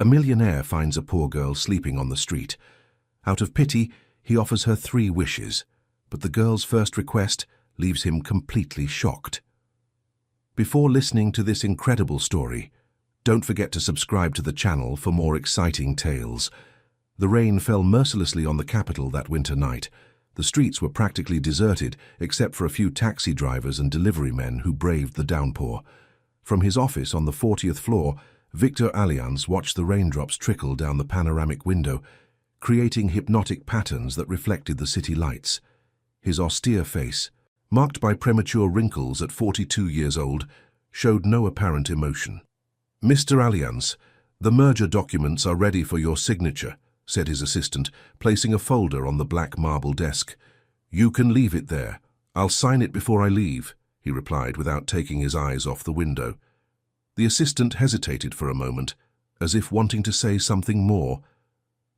A millionaire finds a poor girl sleeping on the street. Out of pity, he offers her 3 wishes, but the girl's first request leaves him completely shocked. Before listening to this incredible story, don't forget to subscribe to the channel for more exciting tales. The rain fell mercilessly on the capital that winter night. The streets were practically deserted, except for a few taxi drivers and delivery men who braved the downpour. From his office on the 40th floor, Victor Allianz watched the raindrops trickle down the panoramic window, creating hypnotic patterns that reflected the city lights. His austere face, marked by premature wrinkles at 42 years old, showed no apparent emotion. "Mr. Allianz, the merger documents are ready for your signature," said his assistant, placing a folder on the black marble desk. "You can leave it there. I'll sign it before I leave," he replied without taking his eyes off the window. The assistant hesitated for a moment, as if wanting to say something more,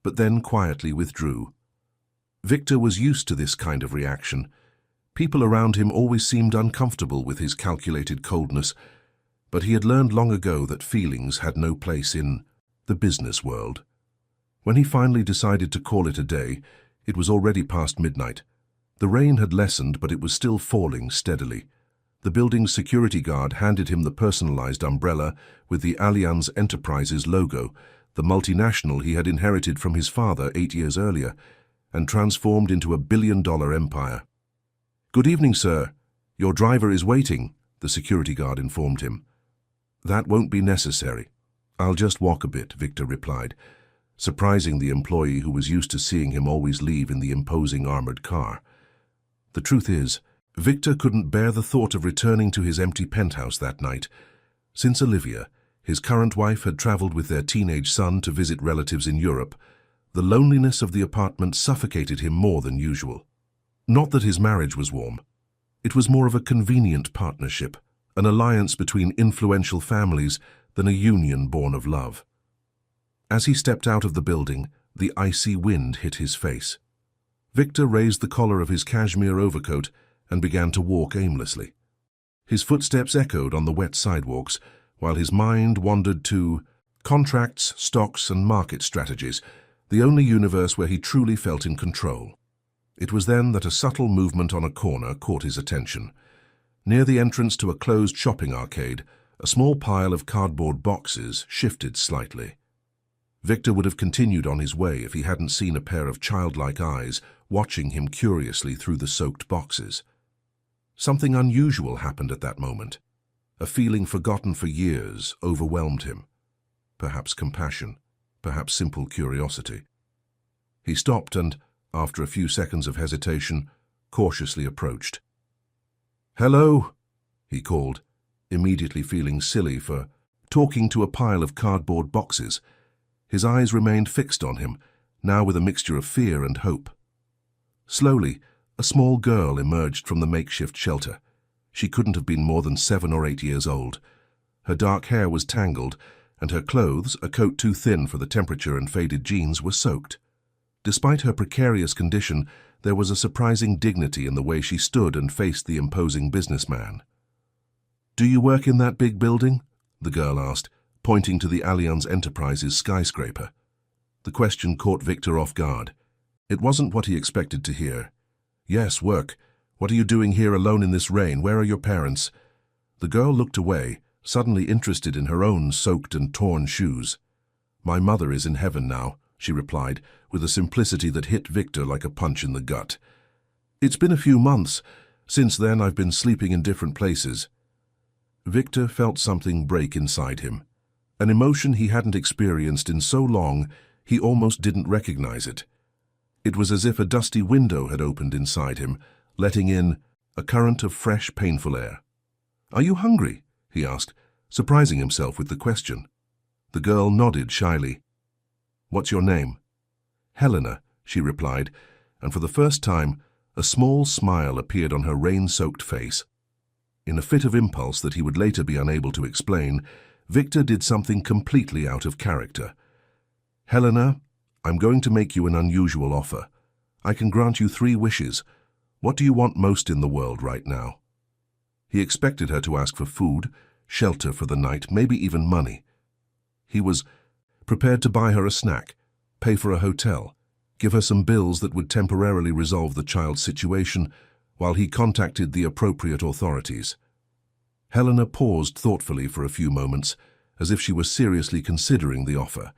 but then quietly withdrew. Victor was used to this kind of reaction. People around him always seemed uncomfortable with his calculated coldness, but he had learned long ago that feelings had no place in the business world. When he finally decided to call it a day, it was already past midnight. The rain had lessened, but it was still falling steadily. The building's security guard handed him the personalized umbrella with the Allianz Enterprises logo, the multinational he had inherited from his father 8 years earlier, and transformed into a billion-dollar empire. "Good evening, sir. Your driver is waiting," the security guard informed him. "That won't be necessary. I'll just walk a bit," Victor replied, surprising the employee who was used to seeing him always leave in the imposing armored car. The truth is, Victor couldn't bear the thought of returning to his empty penthouse that night. Since Olivia, his current wife, had traveled with their teenage son to visit relatives in Europe, the loneliness of the apartment suffocated him more than usual. Not that his marriage was warm. It was more of a convenient partnership, an alliance between influential families than a union born of love. As he stepped out of the building, the icy wind hit his face. Victor raised the collar of his cashmere overcoat and began to walk aimlessly. His footsteps echoed on the wet sidewalks, while his mind wandered to contracts, stocks, and market strategies, the only universe where he truly felt in control. It was then that a subtle movement on a corner caught his attention. Near the entrance to a closed shopping arcade, a small pile of cardboard boxes shifted slightly. Victor would have continued on his way if he hadn't seen a pair of childlike eyes watching him curiously through the soaked boxes. Something unusual happened at that moment. A feeling forgotten for years overwhelmed him. Perhaps compassion, perhaps simple curiosity. He stopped and, after a few seconds of hesitation, cautiously approached. "Hello," he called, immediately feeling silly for talking to a pile of cardboard boxes. His eyes remained fixed on him, now with a mixture of fear and hope. Slowly, a small girl emerged from the makeshift shelter. She couldn't have been more than 7 or 8 years old. Her dark hair was tangled, and her clothes, a coat too thin for the temperature and faded jeans, were soaked. Despite her precarious condition, there was a surprising dignity in the way she stood and faced the imposing businessman. "Do you work in that big building?" the girl asked, pointing to the Allianz Enterprises skyscraper. The question caught Victor off guard. It wasn't what he expected to hear. "Yes, work. What are you doing here alone in this rain? Where are your parents?" The girl looked away, suddenly interested in her own soaked and torn shoes. "My mother is in heaven now," she replied, with a simplicity that hit Victor like a punch in the gut. "It's been a few months. Since then, I've been sleeping in different places." Victor felt something break inside him. An emotion he hadn't experienced in so long, he almost didn't recognize it. It was as if a dusty window had opened inside him, letting in a current of fresh, painful air. "Are you hungry?" he asked, surprising himself with the question. The girl nodded shyly. "What's your name?" "Helena," she replied, and for the first time, a small smile appeared on her rain-soaked face. In a fit of impulse that he would later be unable to explain, Victor did something completely out of character. "Helena, I'm going to make you an unusual offer. I can grant you 3 wishes. What do you want most in the world right now?" He expected her to ask for food, shelter for the night, maybe even money. He was prepared to buy her a snack, pay for a hotel, give her some bills that would temporarily resolve the child's situation while he contacted the appropriate authorities. Helena paused thoughtfully for a few moments, as if she were seriously considering the offer.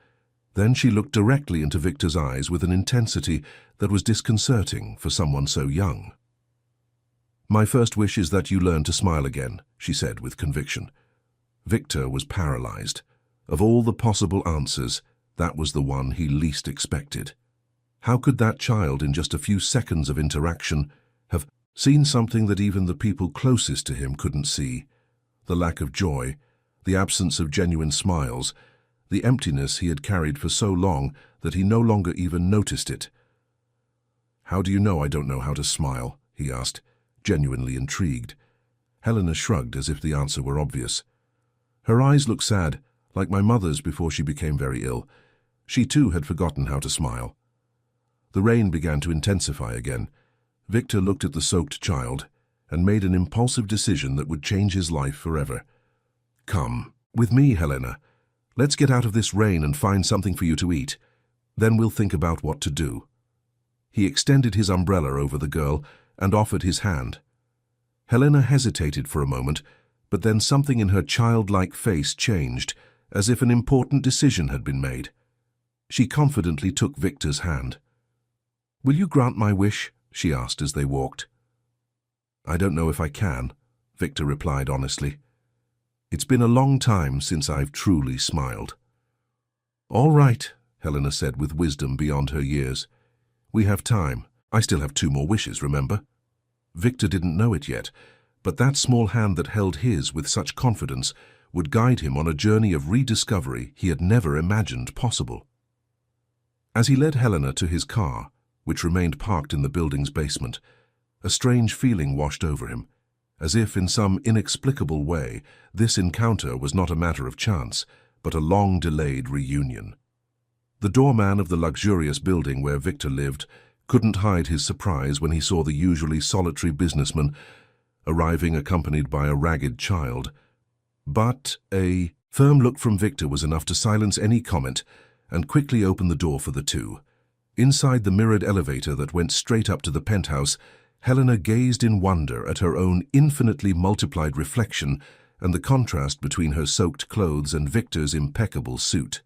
Then she looked directly into Victor's eyes with an intensity that was disconcerting for someone so young. "My first wish is that you learn to smile again," she said with conviction. Victor was paralyzed. Of all the possible answers, that was the one he least expected. How could that child, in just a few seconds of interaction, have seen something that even the people closest to him couldn't see? The lack of joy, the absence of genuine smiles, the emptiness he had carried for so long that he no longer even noticed it. "How do you know I don't know how to smile?" he asked, genuinely intrigued. Helena shrugged as if the answer were obvious. Her eyes looked sad, like my mother's before she became very ill. She too had forgotten how to smile. The rain began to intensify again. Victor looked at the soaked child and made an impulsive decision that would change his life forever. "Come with me, Helena. Let's get out of this rain and find something for you to eat. Then we'll think about what to do." He extended his umbrella over the girl and offered his hand. Helena hesitated for a moment, but then something in her childlike face changed, as if an important decision had been made. She confidently took Victor's hand. "Will you grant my wish?" she asked as they walked. "I don't know if I can," Victor replied honestly. "It's been a long time since I've truly smiled." "All right," Helena said with wisdom beyond her years. "We have time. I still have 2 more wishes, remember?" Victor didn't know it yet, but that small hand that held his with such confidence would guide him on a journey of rediscovery he had never imagined possible. As he led Helena to his car, which remained parked in the building's basement, a strange feeling washed over him, as if in some inexplicable way this encounter was not a matter of chance, but a long-delayed reunion. The doorman of the luxurious building where Victor lived couldn't hide his surprise when he saw the usually solitary businessman arriving accompanied by a ragged child. But a firm look from Victor was enough to silence any comment and quickly open the door for the two. Inside the mirrored elevator that went straight up to the penthouse, Helena gazed in wonder at her own infinitely multiplied reflection and the contrast between her soaked clothes and Victor's impeccable suit.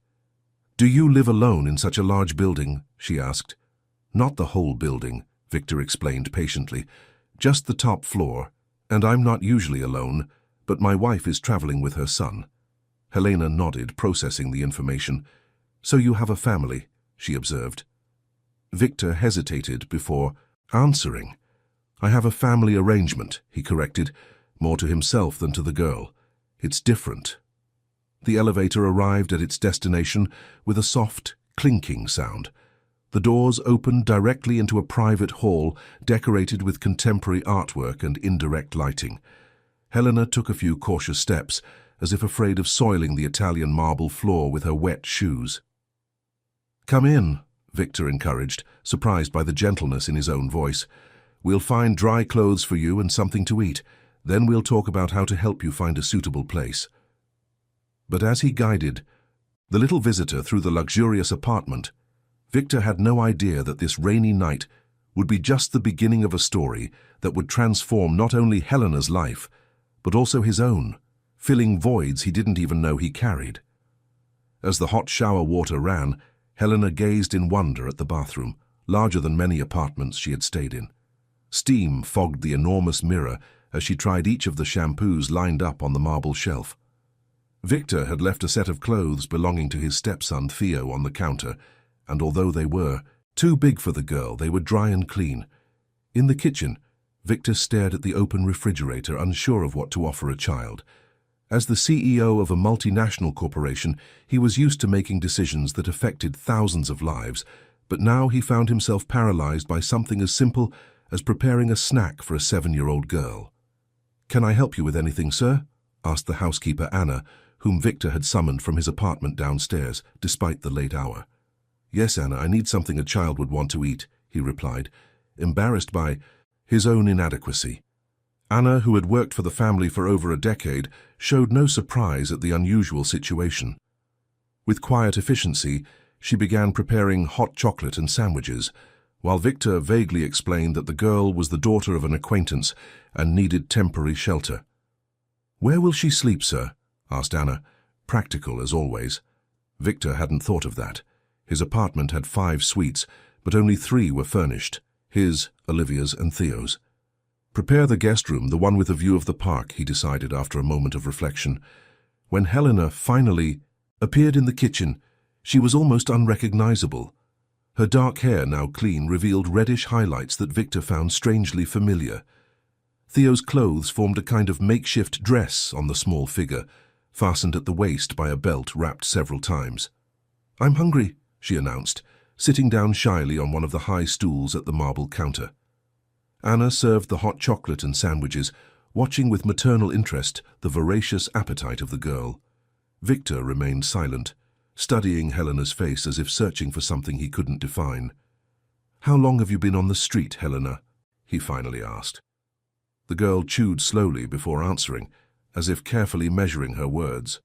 "Do you live alone in such a large building?" she asked. "Not the whole building," Victor explained patiently. "Just the top floor, and I'm not usually alone, but my wife is traveling with her son." Helena nodded, processing the information. "So you have a family," she observed. Victor hesitated before answering. "I have a family arrangement," he corrected, more to himself than to the girl. "It's different." The elevator arrived at its destination with a soft, clinking sound. The doors opened directly into a private hall decorated with contemporary artwork and indirect lighting. Helena took a few cautious steps, as if afraid of soiling the Italian marble floor with her wet shoes. "Come in," Victor encouraged, surprised by the gentleness in his own voice. "We'll find dry clothes for you and something to eat. Then we'll talk about how to help you find a suitable place." But as he guided the little visitor through the luxurious apartment, Victor had no idea that this rainy night would be just the beginning of a story that would transform not only Helena's life, but also his own, filling voids he didn't even know he carried. As the hot shower water ran, Helena gazed in wonder at the bathroom, larger than many apartments she had stayed in. Steam fogged the enormous mirror as she tried each of the shampoos lined up on the marble shelf. Victor had left a set of clothes belonging to his stepson Theo on the counter, and although they were too big for the girl, they were dry and clean. In the kitchen, Victor stared at the open refrigerator, unsure of what to offer a child. As the CEO of a multinational corporation, he was used to making decisions that affected thousands of lives, but now he found himself paralyzed by something as simple as preparing a snack for a 7-year-old girl. "Can I help you with anything, sir?" asked the housekeeper Anna, whom Victor had summoned from his apartment downstairs, despite the late hour. "Yes, Anna, I need something a child would want to eat," he replied, embarrassed by his own inadequacy. Anna, who had worked for the family for over a decade, showed no surprise at the unusual situation. With quiet efficiency, she began preparing hot chocolate and sandwiches, while Victor vaguely explained that the girl was the daughter of an acquaintance and needed temporary shelter. "Where will she sleep, sir?" asked Anna, practical as always. Victor hadn't thought of that. His apartment had 5 suites, but only 3 were furnished, his, Olivia's, and Theo's. "Prepare the guest room, the one with a view of the park," he decided after a moment of reflection. When Helena finally appeared in the kitchen, she was almost unrecognizable. Her dark hair, now clean, revealed reddish highlights that Victor found strangely familiar. Theo's clothes formed a kind of makeshift dress on the small figure, fastened at the waist by a belt wrapped several times. "I'm hungry," she announced, sitting down shyly on one of the high stools at the marble counter. Anna served the hot chocolate and sandwiches, watching with maternal interest the voracious appetite of the girl. Victor remained silent, studying Helena's face as if searching for something he couldn't define. "How long have you been on the street, Helena?" he finally asked. The girl chewed slowly before answering, as if carefully measuring her words.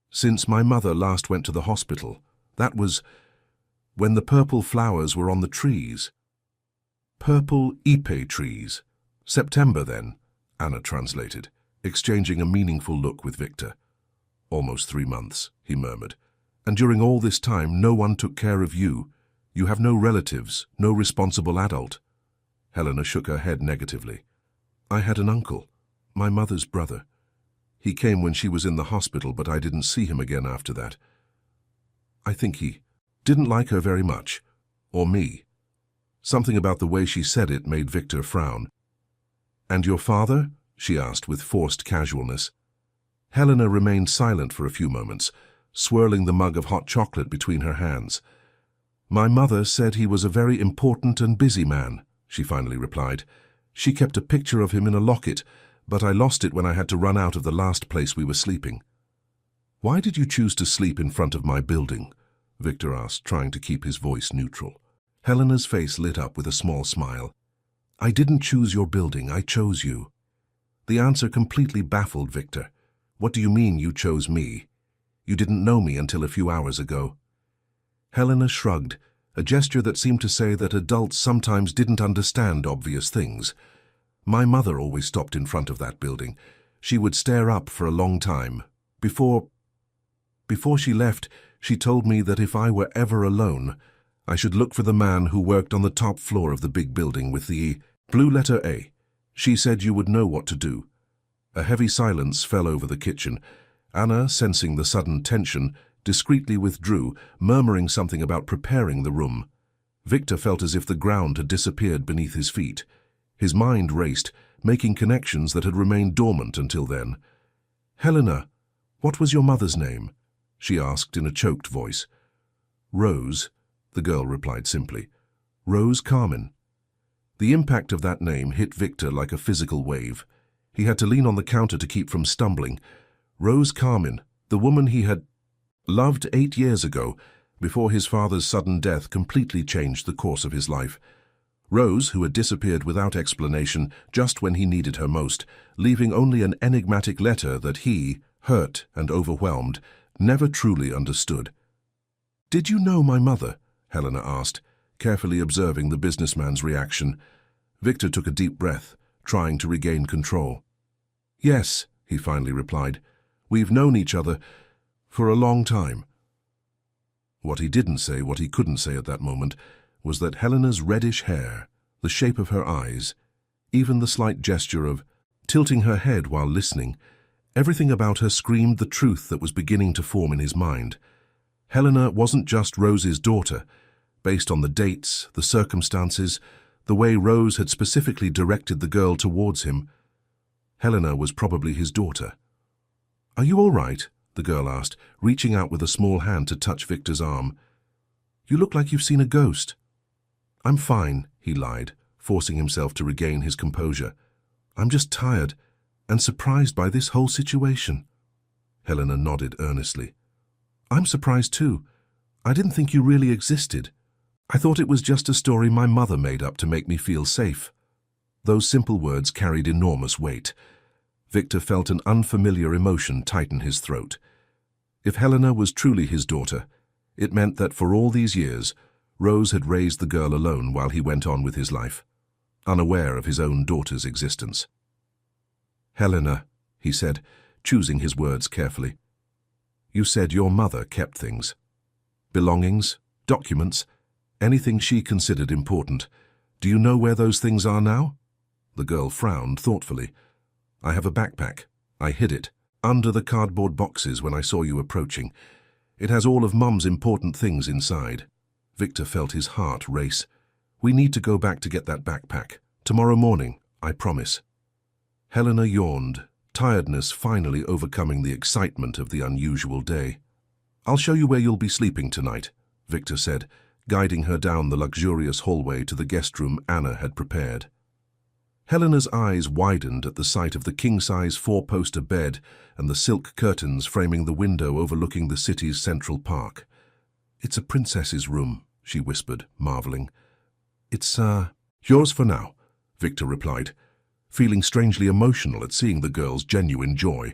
"Since my mother last went to the hospital. That was when the purple flowers were on the trees." "Purple ipe trees. September, then," Anna translated, exchanging a meaningful look with Victor. "Almost 3 months," he murmured. "And during all this time, no one took care of you? You have no relatives, no responsible adult?" Helena shook her head negatively. "I had an uncle, my mother's brother. He came when she was in the hospital, but I didn't see him again after that. I think he didn't like her very much, or me." Something about the way she said it made Victor frown. "And your father?" she asked with forced casualness. Helena remained silent for a few moments, swirling the mug of hot chocolate between her hands. "My mother said he was a very important and busy man," she finally replied. "She kept a picture of him in a locket, but I lost it when I had to run out of the last place we were sleeping." "Why did you choose to sleep in front of my building?" Victor asked, trying to keep his voice neutral. Helena's face lit up with a small smile. "I didn't choose your building, I chose you." The answer completely baffled Victor. "What do you mean you chose me? You didn't know me until a few hours ago." Helena shrugged, a gesture that seemed to say that adults sometimes didn't understand obvious things. "My mother always stopped in front of that building. She would stare up for a long time. Before she left, she told me that if I were ever alone, I should look for the man who worked on the top floor of the big building with the blue letter A. She said you would know what to do." A heavy silence fell over the kitchen. Anna, sensing the sudden tension, discreetly withdrew, murmuring something about preparing the room. Victor felt as if the ground had disappeared beneath his feet. His mind raced, making connections that had remained dormant until then. "Helena, what was your mother's name?" she asked in a choked voice. "Rose," the girl replied simply. "Rose Carmen." The impact of that name hit Victor like a physical wave. He had to lean on the counter to keep from stumbling. Rose Carmen, the woman he had loved 8 years ago, before his father's sudden death completely changed the course of his life. Rose, who had disappeared without explanation just when he needed her most, leaving only an enigmatic letter that he, hurt and overwhelmed, never truly understood. "Did you know my mother?" Helena asked, carefully observing the businessman's reaction. Victor took a deep breath, trying to regain control. "Yes," he finally replied. "We've known each other for a long time." What he didn't say, what he couldn't say at that moment, was that Helena's reddish hair, the shape of her eyes, even the slight gesture of tilting her head while listening, everything about her screamed the truth that was beginning to form in his mind. Helena wasn't just Rose's daughter. Based on the dates, the circumstances, the way Rose had specifically directed the girl towards him, Helena was probably his daughter. "Are you all right?" the girl asked, reaching out with a small hand to touch Victor's arm. "You look like you've seen a ghost." "I'm fine," he lied, forcing himself to regain his composure. "I'm just tired and surprised by this whole situation." Helena nodded earnestly. "I'm surprised too. I didn't think you really existed. I thought it was just a story my mother made up to make me feel safe." Those simple words carried enormous weight. Victor felt an unfamiliar emotion tighten his throat. If Helena was truly his daughter, it meant that for all these years, Rose had raised the girl alone while he went on with his life, unaware of his own daughter's existence. "Helena," he said, choosing his words carefully, "you said your mother kept things. Belongings, documents, anything she considered important. Do you know where those things are now?" The girl frowned thoughtfully. "I have a backpack. I hid it under the cardboard boxes when I saw you approaching. It has all of Mum's important things inside." Victor felt his heart race. "We need to go back to get that backpack. Tomorrow morning, I promise." Helena yawned, tiredness finally overcoming the excitement of the unusual day. "I'll show you where you'll be sleeping tonight," Victor said, guiding her down the luxurious hallway to the guest room Anna had prepared. Helena's eyes widened at the sight of the king-size four-poster bed and the silk curtains framing the window overlooking the city's central park. "It's a princess's room," she whispered, marveling. It's yours for now," Victor replied, feeling strangely emotional at seeing the girl's genuine joy.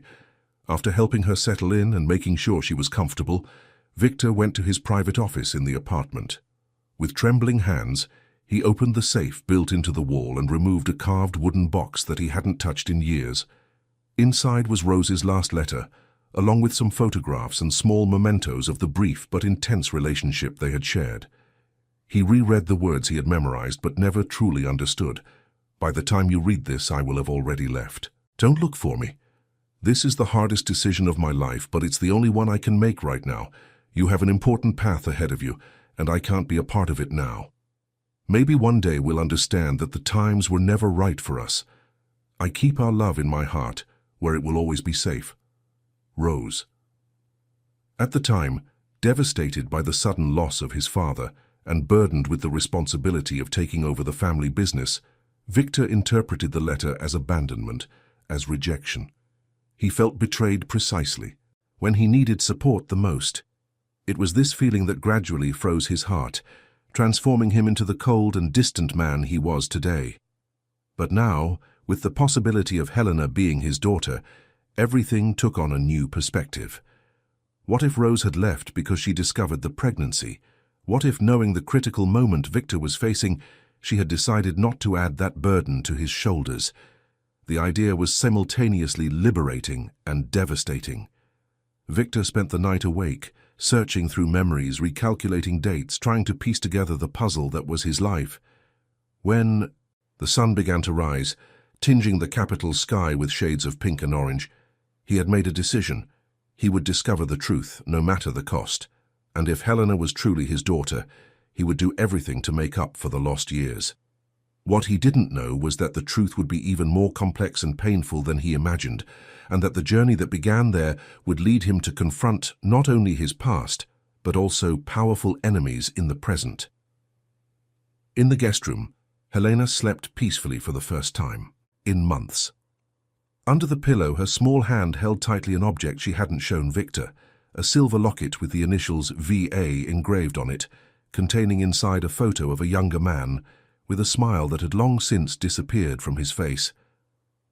After helping her settle in and making sure she was comfortable, Victor went to his private office in the apartment. With trembling hands, he opened the safe built into the wall and removed a carved wooden box that he hadn't touched in years. Inside was Rose's last letter, along with some photographs and small mementos of the brief but intense relationship they had shared. He reread the words he had memorized but never truly understood. "By the time you read this, I will have already left. Don't look for me. This is the hardest decision of my life, but it's the only one I can make right now. You have an important path ahead of you, and I can't be a part of it now. Maybe one day we'll understand that the times were never right for us. I keep our love in my heart, where it will always be safe. Rose." At the time, devastated by the sudden loss of his father and burdened with the responsibility of taking over the family business, Victor interpreted the letter as abandonment, as rejection. He felt betrayed precisely, when he needed support the most. It was this feeling that gradually froze his heart, transforming him into the cold and distant man he was today. But now, with the possibility of Helena being his daughter, everything took on a new perspective. What if Rose had left because she discovered the pregnancy? What if, knowing the critical moment Victor was facing, she had decided not to add that burden to his shoulders? The idea was simultaneously liberating and devastating. Victor spent the night awake, searching through memories, recalculating dates, trying to piece together the puzzle that was his life. When the sun began to rise, tinging the capital sky with shades of pink and orange, he had made a decision. He would discover the truth, no matter the cost. And if Helena was truly his daughter, he would do everything to make up for the lost years. What he didn't know was that the truth would be even more complex and painful than he imagined, and that the journey that began there would lead him to confront not only his past, but also powerful enemies in the present. In the guest room, Helena slept peacefully for the first time, in months. Under the pillow, her small hand held tightly an object she hadn't shown Victor, a silver locket with the initials VA engraved on it, containing inside a photo of a younger man, with a smile that had long since disappeared from his face.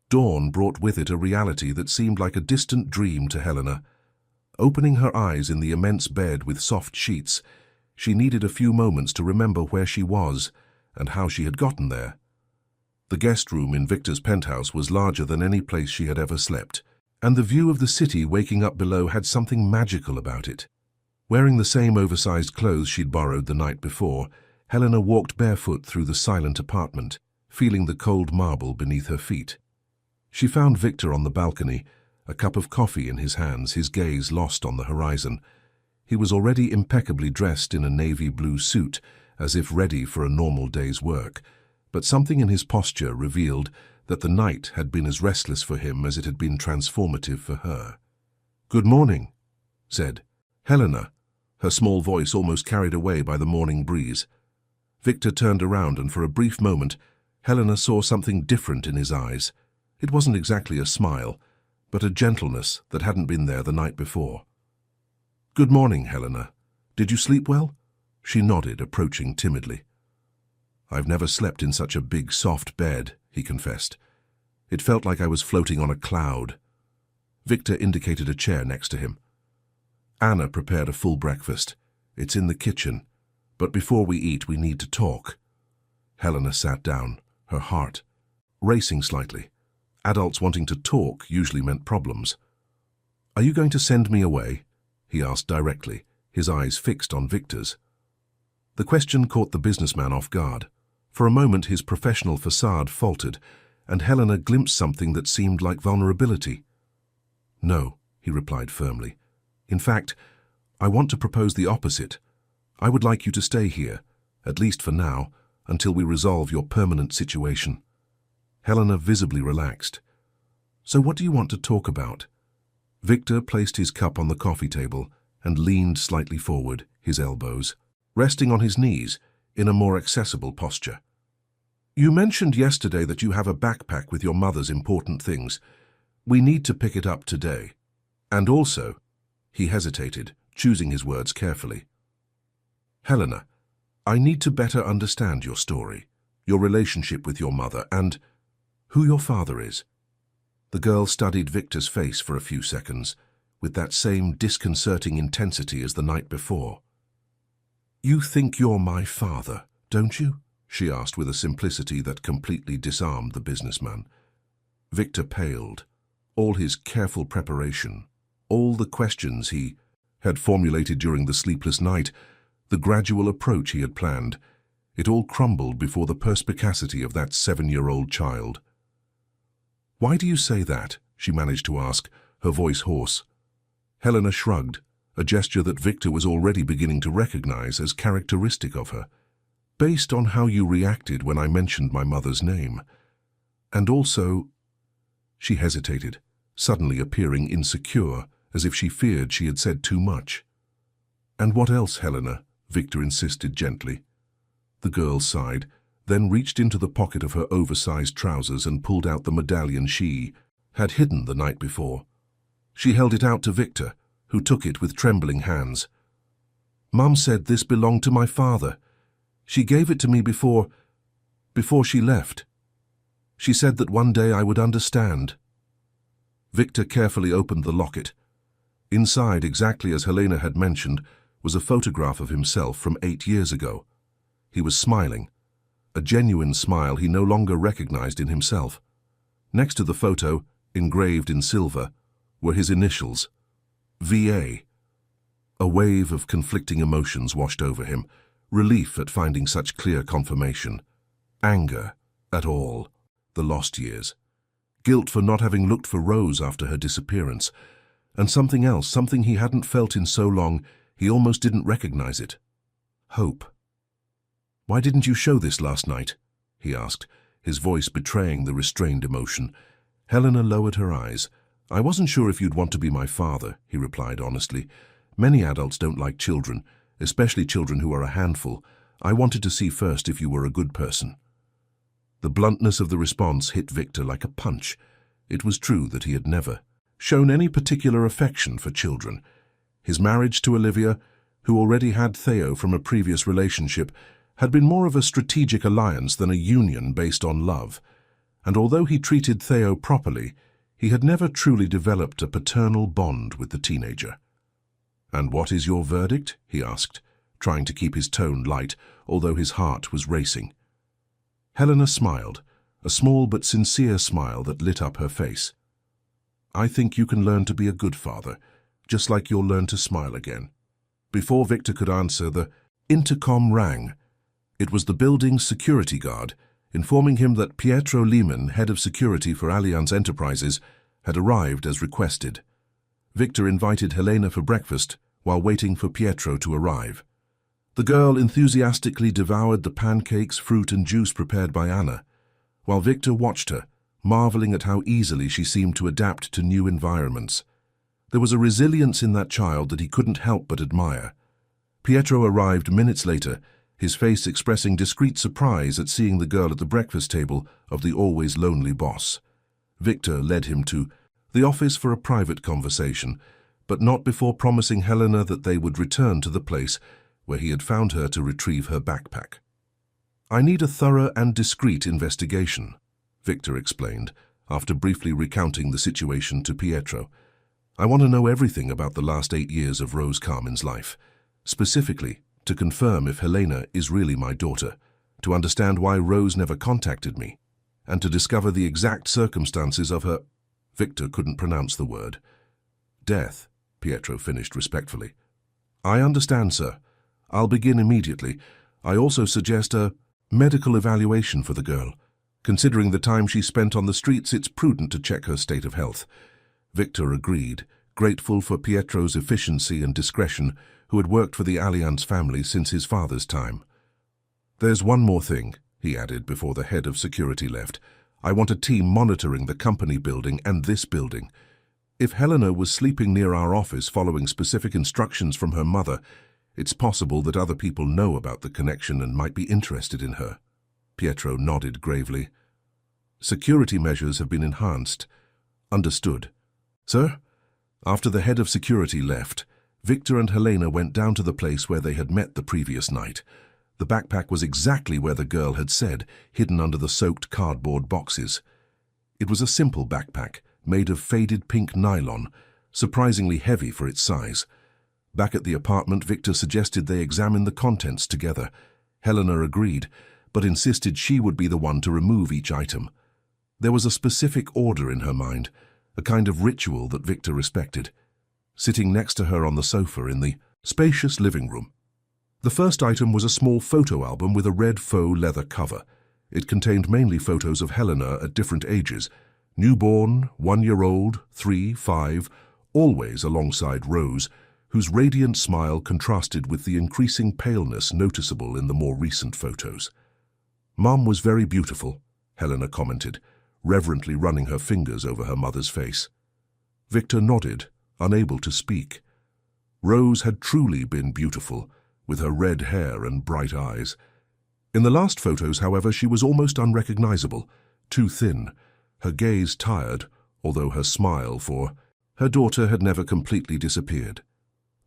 Dawn brought with it a reality that seemed like a distant dream to Helena. Opening her eyes in the immense bed with soft sheets, she needed a few moments to remember where she was and how she had gotten there. The guest room in Victor's penthouse was larger than any place she had ever slept, and the view of the city waking up below had something magical about it. Wearing the same oversized clothes she'd borrowed the night before, Helena walked barefoot through the silent apartment, feeling the cold marble beneath her feet. She found Victor on the balcony, a cup of coffee in his hands, his gaze lost on the horizon. He was already impeccably dressed in a navy blue suit, as if ready for a normal day's work, but something in his posture revealed that the night had been as restless for him as it had been transformative for her. "Good morning," said Helena, her small voice almost carried away by the morning breeze. Victor turned around, and for a brief moment, Helena saw something different in his eyes. It wasn't exactly a smile, but a gentleness that hadn't been there the night before. "Good morning, Helena. Did you sleep well?" She nodded, approaching timidly. "I've never slept in such a big, soft bed," he confessed. "It felt like I was floating on a cloud." Victor indicated a chair next to him. Anna prepared a full breakfast. It's in the kitchen, but before we eat, we need to talk. Helena sat down, her heart racing slightly. Adults wanting to talk usually meant problems. Are you going to send me away? He asked directly, his eyes fixed on Victor's. The question caught the businessman off guard. For a moment his professional facade faltered, and Helena glimpsed something that seemed like vulnerability. No, he replied firmly. In fact, I want to propose the opposite. I would like you to stay here, at least for now, until we resolve your permanent situation. Helena visibly relaxed. So what do you want to talk about? Victor placed his cup on the coffee table and leaned slightly forward, his elbows resting on his knees in a more accessible posture. You mentioned yesterday that you have a backpack with your mother's important things. We need to pick it up today. And also, he hesitated, choosing his words carefully. Helena, I need to better understand your story, your relationship with your mother, and who your father is. The girl studied Victor's face for a few seconds, with that same disconcerting intensity as the night before. You think you're my father, don't you? She asked with a simplicity that completely disarmed the businessman. Victor paled. All his careful preparation, all the questions he had formulated during the sleepless night, the gradual approach he had planned, it all crumbled before the perspicacity of that 7-year-old child. Why do you say that? She managed to ask, her voice hoarse. Helena shrugged, a gesture that Victor was already beginning to recognize as characteristic of her. Based on how you reacted when I mentioned my mother's name. And also, she hesitated, suddenly appearing insecure, as if she feared she had said too much. And what else, Helena? Victor insisted gently. The girl sighed, then reached into the pocket of her oversized trousers and pulled out the medallion she had hidden the night before. She held it out to Victor, who took it with trembling hands. Mum said this belonged to my father. She gave it to me before she left. She said that one day I would understand. Victor carefully opened the locket. Inside, exactly as Helena had mentioned, was a photograph of himself from 8 years ago. He was smiling, a genuine smile he no longer recognized in himself. Next to the photo, engraved in silver, were his initials, V.A. A wave of conflicting emotions washed over him, relief at finding such clear confirmation, anger at all the lost years, guilt for not having looked for Rose after her disappearance, and something else, something he hadn't felt in so long he almost didn't recognize it. Hope. Why didn't you show this last night? He asked, his voice betraying the restrained emotion. Helena lowered her eyes. I wasn't sure if you'd want to be my father, he replied honestly. Many adults don't like children, especially children who are a handful. I wanted to see first if you were a good person. The bluntness of the response hit Victor like a punch. It was true that he had never shown any particular affection for children. His marriage to Olivia, who already had Theo from a previous relationship, had been more of a strategic alliance than a union based on love. And although he treated Theo properly, he had never truly developed a paternal bond with the teenager. And what is your verdict? He asked, trying to keep his tone light, although his heart was racing. Helena smiled, a small but sincere smile that lit up her face. I think you can learn to be a good father, just like you'll learn to smile again. Before Victor could answer, the intercom rang. It was the building's security guard, informing him that Pietro Lehmann, head of security for Allianz Enterprises, had arrived as requested. Victor invited Helena for breakfast while waiting for Pietro to arrive. The girl enthusiastically devoured the pancakes, fruit and juice prepared by Anna, while Victor watched her, marveling at how easily she seemed to adapt to new environments. There was a resilience in that child that he couldn't help but admire. Pietro arrived minutes later, his face expressing discreet surprise at seeing the girl at the breakfast table of the always lonely boss. Victor led him to the office for a private conversation, but not before promising Helena that they would return to the place where he had found her to retrieve her backpack. I need a thorough and discreet investigation, Victor explained, after briefly recounting the situation to Pietro. I want to know everything about the last 8 years of Rose Carmen's life. Specifically, to confirm if Helena is really my daughter, to understand why Rose never contacted me, and to discover the exact circumstances of her—" Victor couldn't pronounce the word. "Death," Pietro finished respectfully. "I understand, sir. I'll begin immediately. I also suggest a medical evaluation for the girl. Considering the time she spent on the streets, it's prudent to check her state of health." Victor agreed, grateful for Pietro's efficiency and discretion, who had worked for the Allianz family since his father's time. "There's one more thing," he added before the head of security left. "I want a team monitoring the company building and this building. If Helena was sleeping near our office following specific instructions from her mother, it's possible that other people know about the connection and might be interested in her." Pietro nodded gravely. "Security measures have been enhanced." "Understood." "Sir?" After the head of security left, Victor and Helena went down to the place where they had met the previous night. The backpack was exactly where the girl had said, hidden under the soaked cardboard boxes. It was a simple backpack, made of faded pink nylon, surprisingly heavy for its size. Back at the apartment, Victor suggested they examine the contents together. Helena agreed, but insisted she would be the one to remove each item. There was a specific order in her mind, a kind of ritual that Victor respected. Sitting next to her on the sofa in the spacious living room, the first item was a small photo album with a red faux leather cover. It contained mainly photos of Helena at different ages, newborn, 1-year-old, 3, 5, always alongside Rose, whose radiant smile contrasted with the increasing paleness noticeable in the more recent photos. "Mom was very beautiful," Helena commented, reverently running her fingers over her mother's face. Victor nodded, unable to speak. Rose had truly been beautiful, with her red hair and bright eyes. In the last photos, however, she was almost unrecognizable, too thin, her gaze tired, although her smile for her daughter had never completely disappeared.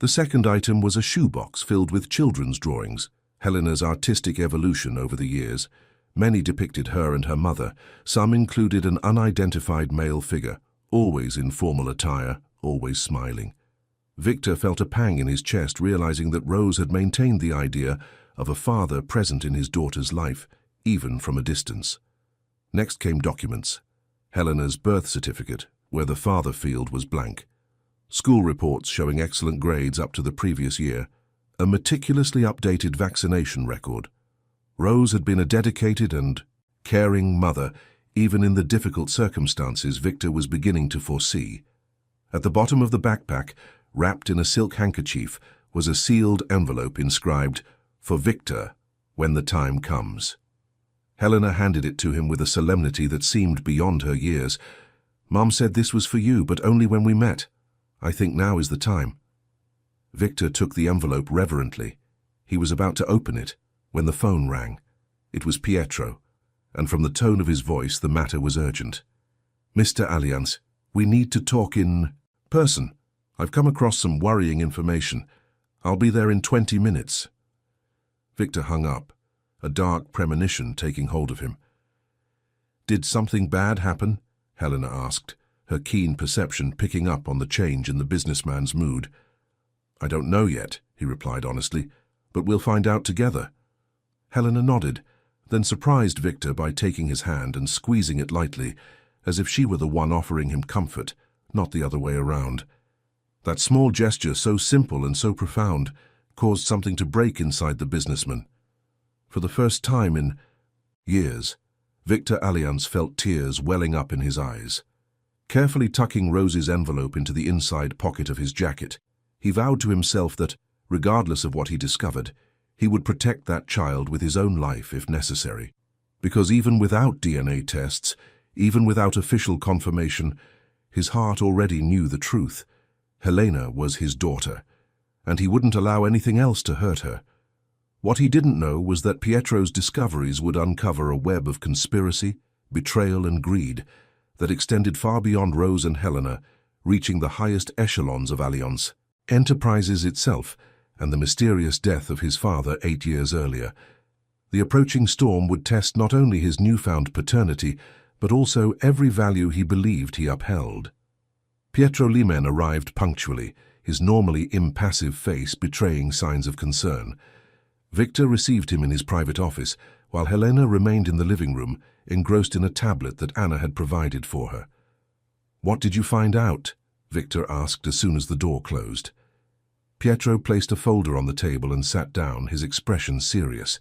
The second item was a shoebox filled with children's drawings, Helena's artistic evolution over the years. Many depicted her and her mother. Some included an unidentified male figure, always in formal attire, always smiling. Victor felt a pang in his chest, realizing that Rose had maintained the idea of a father present in his daughter's life, even from a distance. Next came documents. Helena's birth certificate, where the father field was blank. School reports showing excellent grades up to the previous year. A meticulously updated vaccination record. Rose had been a dedicated and caring mother, even in the difficult circumstances Victor was beginning to foresee. At the bottom of the backpack, wrapped in a silk handkerchief, was a sealed envelope inscribed, "For Victor, when the time comes." Helena handed it to him with a solemnity that seemed beyond her years. "Mom said this was for you, but only when we met. I think now is the time." Victor took the envelope reverently. He was about to open it when the phone rang. It was Pietro, and from the tone of his voice the matter was urgent. "Mr. Allianz, we need to talk in person. I've come across some worrying information. I'll be there in 20 minutes. Victor hung up, a dark premonition taking hold of him. "Did something bad happen?" Helena asked, her keen perception picking up on the change in the businessman's mood. "I don't know yet," he replied honestly, "but we'll find out together." Helena nodded, then surprised Victor by taking his hand and squeezing it lightly, as if she were the one offering him comfort, not the other way around. That small gesture, so simple and so profound, caused something to break inside the businessman. For the first time in years, Victor Allianz felt tears welling up in his eyes. Carefully tucking Rose's envelope into the inside pocket of his jacket, he vowed to himself that, regardless of what he discovered, he would protect that child with his own life if necessary. Because even without DNA tests, even without official confirmation, his heart already knew the truth. Helena was his daughter, and he wouldn't allow anything else to hurt her. What he didn't know was that Pietro's discoveries would uncover a web of conspiracy, betrayal and greed that extended far beyond Rose and Helena, reaching the highest echelons of Allianz Enterprises itself, and the mysterious death of his father 8 years earlier. The approaching storm would test not only his newfound paternity, but also every value he believed he upheld. Pietro Limen arrived punctually, his normally impassive face betraying signs of concern. Victor received him in his private office, while Helena remained in the living room, engrossed in a tablet that Anna had provided for her. "What did you find out?" Victor asked as soon as the door closed. Pietro placed a folder on the table and sat down, his expression serious.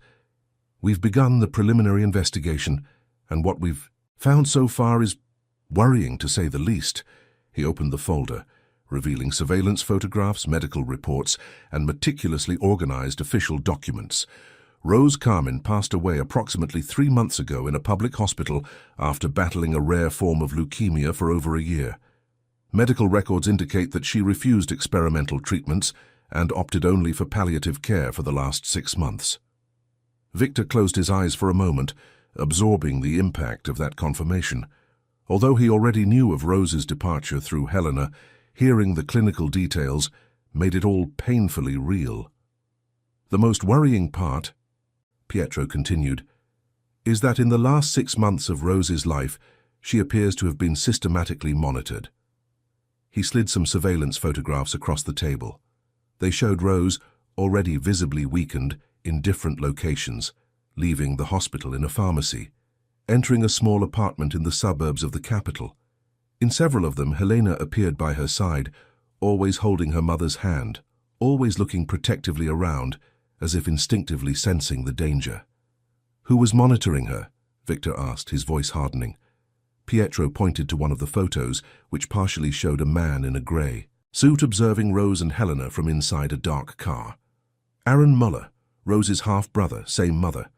"We've begun the preliminary investigation, and what we've found so far is worrying, to say the least." He opened the folder, revealing surveillance photographs, medical reports, and meticulously organized official documents. Rose Carmen passed away approximately 3 months ago in a public hospital after battling a rare form of leukemia for over a year. Medical records indicate that she refused experimental treatments and opted only for palliative care for the last 6 months. Victor closed his eyes for a moment, absorbing the impact of that confirmation. Although he already knew of Rose's departure through Helena, hearing the clinical details made it all painfully real. "The most worrying part," Pietro continued, "is that in the last 6 months of Rose's life, she appears to have been systematically monitored." He slid some surveillance photographs across the table. They showed Rose, already visibly weakened, in different locations, leaving the hospital in a pharmacy, entering a small apartment in the suburbs of the capital. In several of them, Helena appeared by her side, always holding her mother's hand, always looking protectively around, as if instinctively sensing the danger. "Who was monitoring her?" Victor asked, his voice hardening. Pietro pointed to one of the photos, which partially showed a man in a grey suit observing Rose and Helena from inside a dark car. "Aaron Muller, Rose's half-brother, same mother.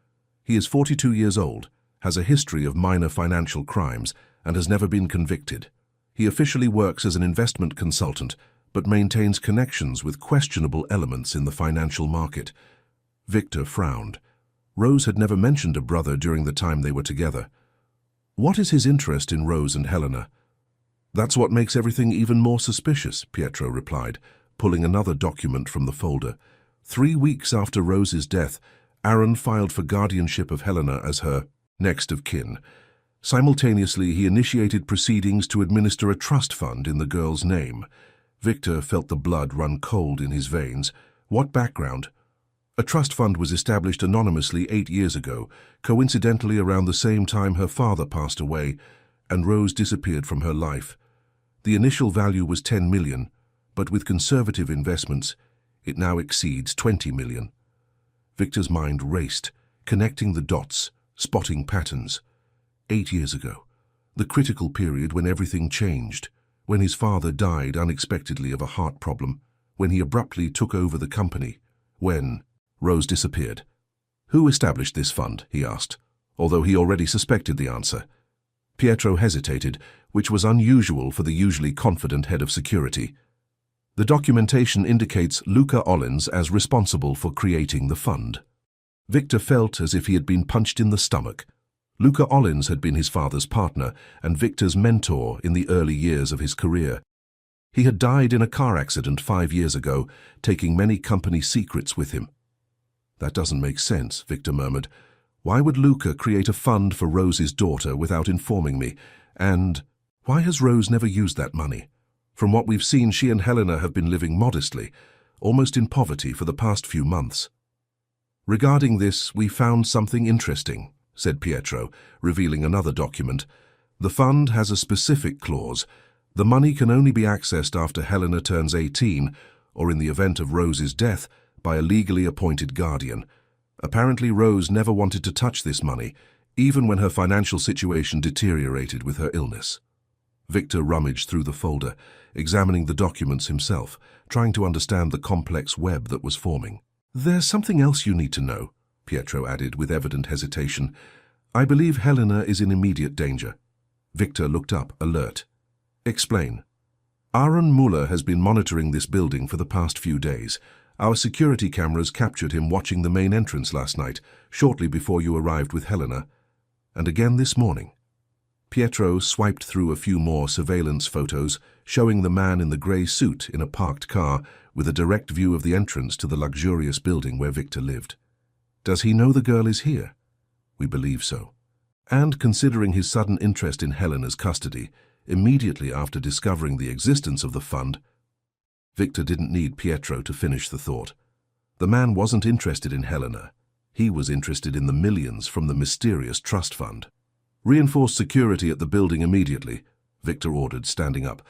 He is 42 years old, has a history of minor financial crimes, and has never been convicted. He officially works as an investment consultant, but maintains connections with questionable elements in the financial market." Victor frowned. Rose had never mentioned a brother during the time they were together. "What is his interest in Rose and Helena?" "That's what makes everything even more suspicious," Pietro replied, pulling another document from the folder. 3 weeks after Rose's death, Aaron filed for guardianship of Helena as her next of kin. Simultaneously, he initiated proceedings to administer a trust fund in the girl's name. Victor felt the blood run cold in his veins. "What background?" "A trust fund was established anonymously 8 years ago, coincidentally around the same time her father passed away and Rose disappeared from her life. The initial value was 10 million, but with conservative investments, it now exceeds 20 million. Victor's mind raced, connecting the dots, spotting patterns. 8 years ago, the critical period when everything changed, when his father died unexpectedly of a heart problem, when he abruptly took over the company, when Rose disappeared. "Who established this fund?" he asked, although he already suspected the answer. Pietro hesitated, which was unusual for the usually confident head of security. "The documentation indicates Luca Ollins as responsible for creating the fund." Victor felt as if he had been punched in the stomach. Luca Ollins had been his father's partner and Victor's mentor in the early years of his career. He had died in a car accident 5 years ago, taking many company secrets with him. "That doesn't make sense," Victor murmured. "Why would Luca create a fund for Rose's daughter without informing me? And why has Rose never used that money? From what we've seen, she and Helena have been living modestly, almost in poverty for the past few months." "Regarding this, we found something interesting," said Pietro, revealing another document. "The fund has a specific clause. The money can only be accessed after Helena turns 18, or in the event of Rose's death, by a legally appointed guardian. Apparently Rose never wanted to touch this money, even when her financial situation deteriorated with her illness." Victor rummaged through the folder, examining the documents himself, trying to understand the complex web that was forming. "There's something else you need to know," Pietro added with evident hesitation. "I believe Helena is in immediate danger." Victor looked up, alert. "Explain." "Aaron Muller has been monitoring this building for the past few days. Our security cameras captured him watching the main entrance last night, shortly before you arrived with Helena, and again this morning." Pietro swiped through a few more surveillance photos, showing the man in the grey suit in a parked car with a direct view of the entrance to the luxurious building where Victor lived. "Does he know the girl is here?" "We believe so. And considering his sudden interest in Helena's custody, immediately after discovering the existence of the fund. Victor didn't need Pietro to finish the thought. The man wasn't interested in Helena. He was interested in the millions from the mysterious trust fund. "Reinforce security at the building immediately," Victor ordered, standing up.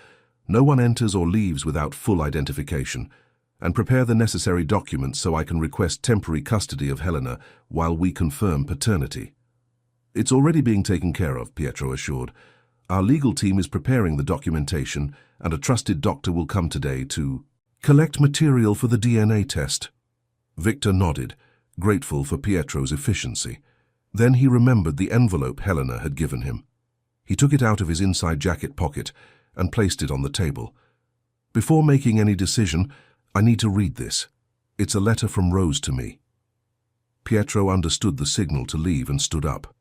"No one enters or leaves without full identification. And prepare the necessary documents so I can request temporary custody of Helena while we confirm paternity." "It's already being taken care of," Pietro assured. "Our legal team is preparing the documentation, and a trusted doctor will come today to collect material for the DNA test." Victor nodded, grateful for Pietro's efficiency. Then he remembered the envelope Helena had given him. He took it out of his inside jacket pocket and placed it on the table. "Before making any decision, I need to read this. It's a letter from Rose to me." Pietro understood the signal to leave and stood up.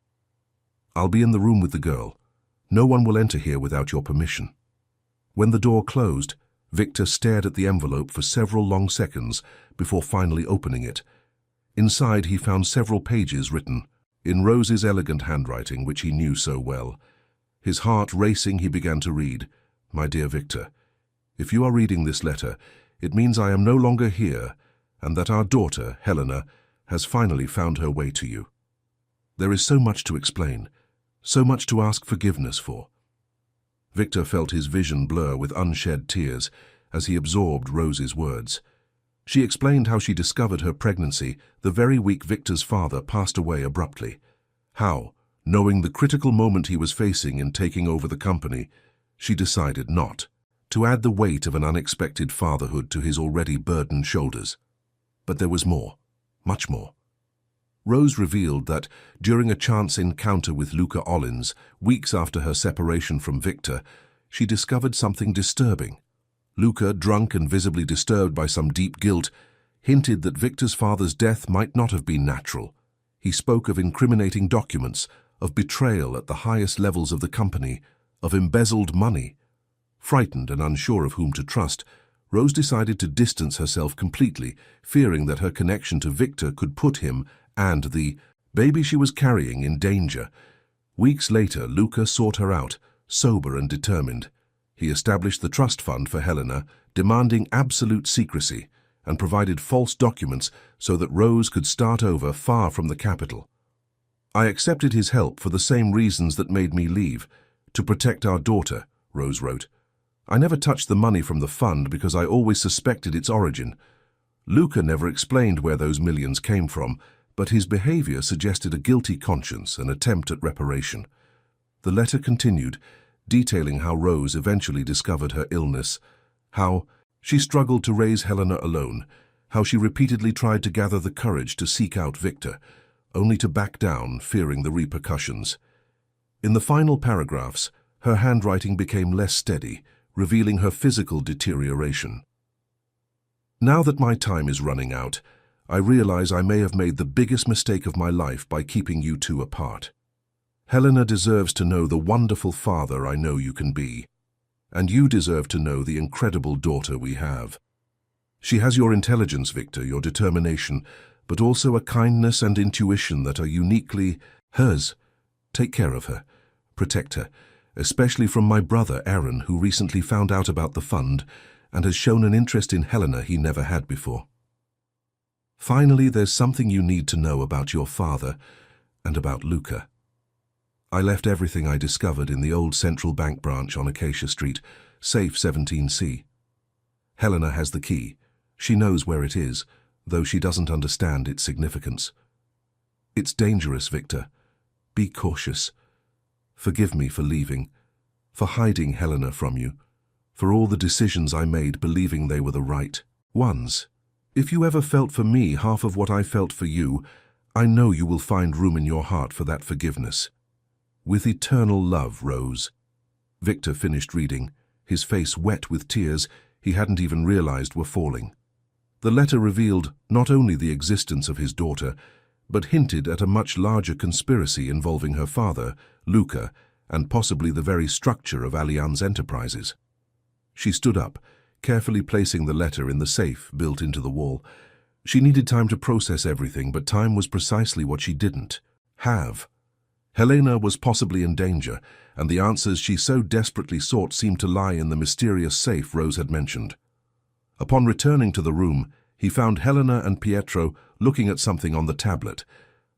"I'll be in the room with the girl. No one will enter here without your permission." When the door closed, Victor stared at the envelope for several long seconds before finally opening it. Inside he found several pages written, in Rose's elegant handwriting, which he knew so well. His heart racing, he began to read, "My dear Victor, if you are reading this letter, it means I am no longer here, and that our daughter, Helena, has finally found her way to you. There is so much to explain, so much to ask forgiveness for." Victor felt his vision blur with unshed tears as he absorbed Rose's words. She explained how she discovered her pregnancy the very week Victor's father passed away abruptly. How, knowing the critical moment he was facing in taking over the company, she decided not to add the weight of an unexpected fatherhood to his already burdened shoulders. But there was more, much more. Rose revealed that, during a chance encounter with Luca Ollins, weeks after her separation from Victor, she discovered something disturbing. Luca, drunk and visibly disturbed by some deep guilt, hinted that Victor's father's death might not have been natural. He spoke of incriminating documents, of betrayal at the highest levels of the company, of embezzled money. Frightened and unsure of whom to trust, Rose decided to distance herself completely, fearing that her connection to Victor could put him and the baby she was carrying in danger. Weeks later, Luca sought her out, sober and determined. He established the trust fund for Helena, demanding absolute secrecy, and provided false documents so that Rose could start over far from the capital. "I accepted his help for the same reasons that made me leave, to protect our daughter," Rose wrote. "I never touched the money from the fund because I always suspected its origin. Luca never explained where those millions came from, but his behavior suggested a guilty conscience, an attempt at reparation." The letter continued, detailing how Rose eventually discovered her illness, how she struggled to raise Helena alone, how she repeatedly tried to gather the courage to seek out Victor, only to back down, fearing the repercussions. In the final paragraphs, her handwriting became less steady, revealing her physical deterioration. "Now that my time is running out, I realize I may have made the biggest mistake of my life by keeping you two apart. Helena deserves to know the wonderful father I know you can be, and you deserve to know the incredible daughter we have. She has your intelligence, Victor, your determination, but also a kindness and intuition that are uniquely hers. Take care of her, protect her, especially from my brother Aaron, who recently found out about the fund and has shown an interest in Helena he never had before. Finally, there's something you need to know about your father and about Luca. I left everything I discovered in the old Central Bank branch on Acacia Street, safe 17C. Helena has the key. She knows where it is, though she doesn't understand its significance. It's dangerous, Victor. Be cautious. Forgive me for leaving, for hiding Helena from you, for all the decisions I made believing they were the right ones. If you ever felt for me half of what I felt for you, I know you will find room in your heart for that forgiveness. With eternal love, Rose." Victor finished reading, his face wet with tears he hadn't even realized were falling. The letter revealed not only the existence of his daughter, but hinted at a much larger conspiracy involving her father, Luca, and possibly the very structure of Allianz Enterprises. She stood up, carefully placing the letter in the safe built into the wall. She needed time to process everything, but time was precisely what she didn't have. Helena was possibly in danger, and the answers she so desperately sought seemed to lie in the mysterious safe Rose had mentioned. Upon returning to the room, he found Helena and Pietro looking at something on the tablet.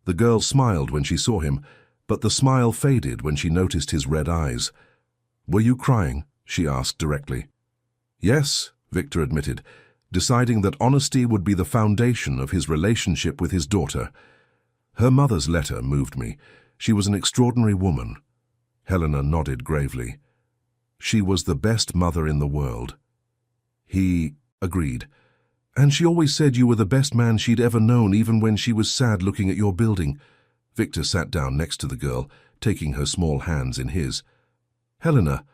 The girl smiled when she saw him, but the smile faded when she noticed his red eyes. "Were you crying?" she asked directly. "Yes," Victor admitted, deciding that honesty would be the foundation of his relationship with his daughter. "Her mother's letter moved me. She was an extraordinary woman." Helena nodded gravely. "She was the best mother in the world." He agreed. "And she always said you were the best man she'd ever known, even when she was sad looking at your building." Victor sat down next to the girl, taking her small hands in his. "Helena,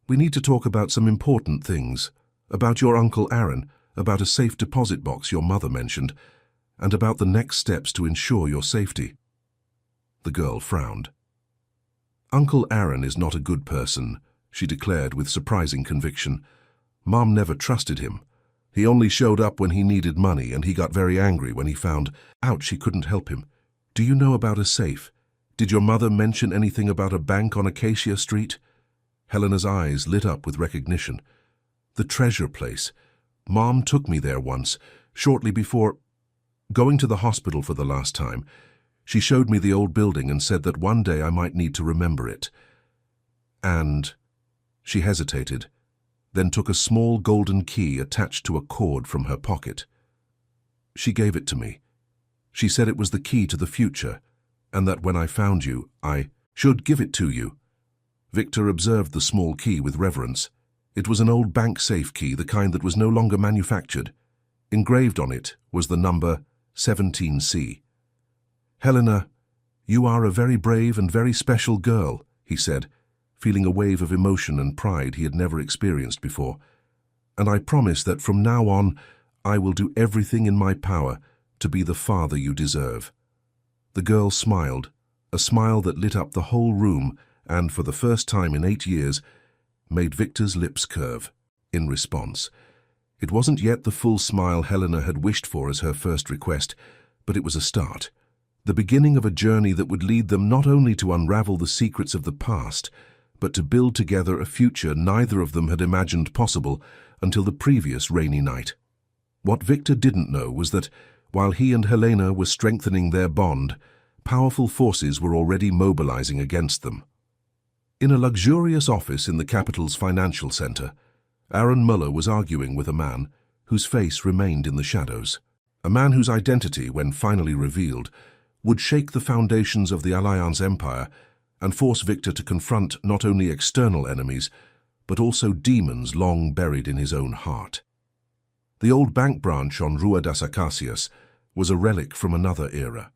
we need to talk about some important things. About your Uncle Aaron, about a safe deposit box your mother mentioned, and about the next steps to ensure your safety." The girl frowned. "Uncle Aaron is not a good person," she declared with surprising conviction. "Mom never trusted him. He only showed up when he needed money, and he got very angry when he found out she couldn't help him. Do you know about a safe? Did your mother mention anything about a bank on Acacia Street?" Helena's eyes lit up with recognition. "The treasure place. Mom took me there once, shortly before going to the hospital for the last time. She showed me the old building and said that one day I might need to remember it. And..." She hesitated, then took a small golden key attached to a cord from her pocket. "She gave it to me. She said it was the key to the future, and that when I found you, I should give it to you." Victor observed the small key with reverence. It was an old bank safe key, the kind that was no longer manufactured. Engraved on it was the number 17C. "Helena, you are a very brave and very special girl," he said, feeling a wave of emotion and pride he had never experienced before. "And I promise that from now on, I will do everything in my power to be the father you deserve." The girl smiled, a smile that lit up the whole room and, for the first time in 8 years, made Victor's lips curve in response. It wasn't yet the full smile Helena had wished for as her first request, but it was a start, the beginning of a journey that would lead them not only to unravel the secrets of the past, but to build together a future neither of them had imagined possible until the previous rainy night. What Victor didn't know was that, while he and Helena were strengthening their bond, powerful forces were already mobilizing against them. In a luxurious office in the capital's financial center, Aaron Muller was arguing with a man whose face remained in the shadows. A man whose identity, when finally revealed, would shake the foundations of the Alliance Empire and force Victor to confront not only external enemies, but also demons long buried in his own heart. The old bank branch on Rua das Acacias was a relic from another era.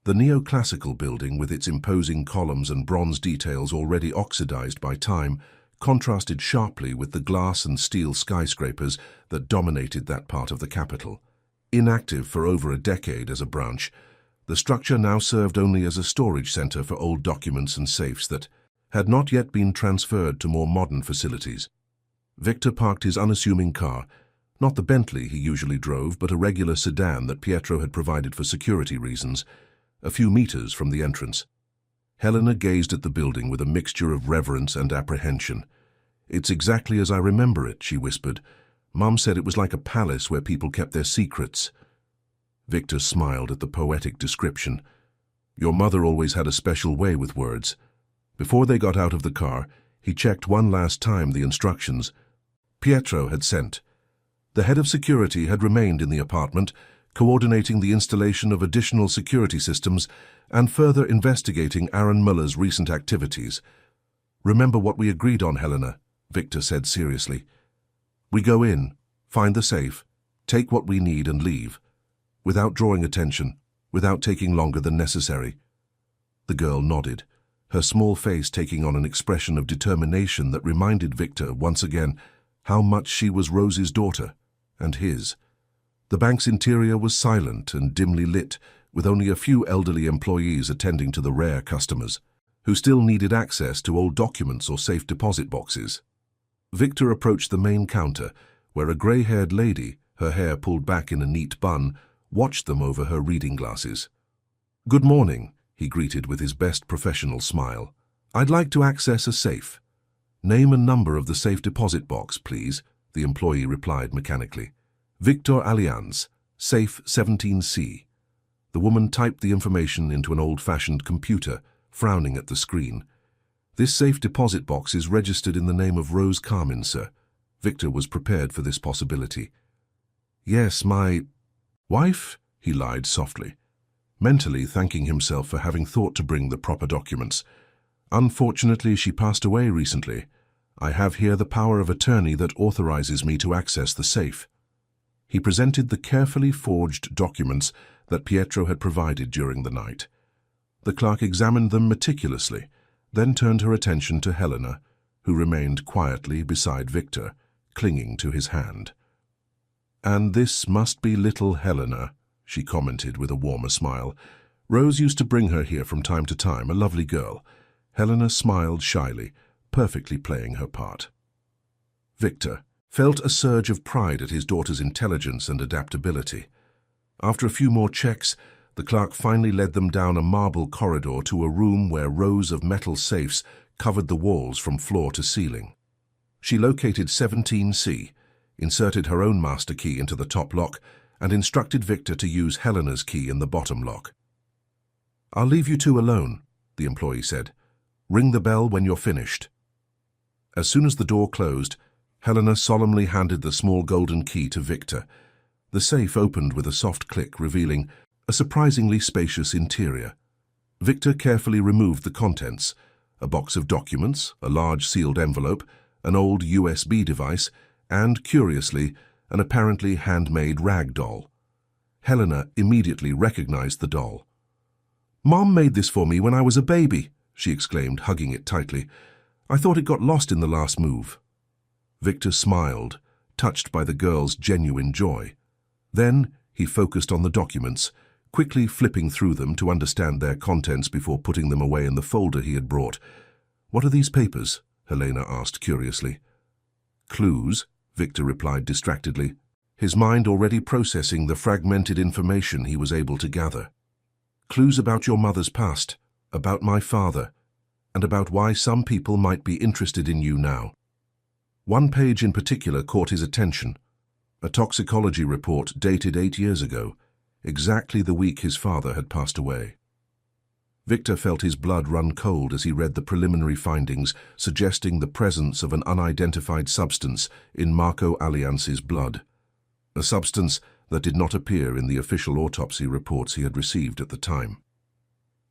The neoclassical building, with its imposing columns and bronze details already oxidized by time, contrasted sharply with the glass and steel skyscrapers that dominated that part of the capital. Inactive for over a decade as a branch, the structure now served only as a storage center for old documents and safes that had not yet been transferred to more modern facilities. Victor parked his unassuming car, not the Bentley he usually drove, but a regular sedan that Pietro had provided for security reasons, a few meters from the entrance. Helena gazed at the building with a mixture of reverence and apprehension. "It's exactly as I remember it," she whispered. "Mom said it was like a palace where people kept their secrets." Victor smiled at the poetic description. "Your mother always had a special way with words." Before they got out of the car, he checked one last time the instructions Pietro had sent. The head of security had remained in the apartment, coordinating the installation of additional security systems and further investigating Aaron Muller's recent activities. "Remember what we agreed on, Helena," Victor said seriously. "We go in, find the safe, take what we need and leave, without drawing attention, without taking longer than necessary." The girl nodded, her small face taking on an expression of determination that reminded Victor once again how much she was Rose's daughter, and his. The bank's interior was silent and dimly lit, with only a few elderly employees attending to the rare customers, who still needed access to old documents or safe deposit boxes. Victor approached the main counter, where a grey-haired lady, her hair pulled back in a neat bun, watched them over her reading glasses. "Good morning," he greeted with his best professional smile. "I'd like to access a safe." "Name and number of the safe deposit box, please," the employee replied mechanically. "Victor Allianz, safe 17C. The woman typed the information into an old-fashioned computer, frowning at the screen. "This safe deposit box is registered in the name of Rose Carmin, sir." Victor was prepared for this possibility. "Yes, my wife," he lied softly, mentally thanking himself for having thought to bring the proper documents. "Unfortunately, she passed away recently. I have here the power of attorney that authorizes me to access the safe." He presented the carefully forged documents that Pietro had provided during the night. The clerk examined them meticulously, then turned her attention to Helena, who remained quietly beside Victor, clinging to his hand. "And this must be little Helena," she commented with a warmer smile. "Rose used to bring her here from time to time, a lovely girl." Helena smiled shyly, perfectly playing her part. Victor felt a surge of pride at his daughter's intelligence and adaptability. After a few more checks, the clerk finally led them down a marble corridor to a room where rows of metal safes covered the walls from floor to ceiling. She located 17C, inserted her own master key into the top lock, and instructed Victor to use Helena's key in the bottom lock. "I'll leave you two alone," the employee said. "Ring the bell when you're finished." As soon as the door closed, Helena solemnly handed the small golden key to Victor. The safe opened with a soft click, revealing a surprisingly spacious interior. Victor carefully removed the contents: a box of documents, a large sealed envelope, an old USB device, and, curiously, an apparently handmade rag doll. Helena immediately recognized the doll. "Mom made this for me when I was a baby," she exclaimed, hugging it tightly. "I thought it got lost in the last move." Victor smiled, touched by the girl's genuine joy. Then he focused on the documents, quickly flipping through them to understand their contents before putting them away in the folder he had brought. "What are these papers?" Helena asked curiously. "Clues," Victor replied distractedly, his mind already processing the fragmented information he was able to gather. "Clues about your mother's past, about my father, and about why some people might be interested in you now." One page in particular caught his attention. A toxicology report dated 8 years ago, exactly the week his father had passed away. Victor felt his blood run cold as he read the preliminary findings, suggesting the presence of an unidentified substance in Marco Allianz's blood, a substance that did not appear in the official autopsy reports he had received at the time.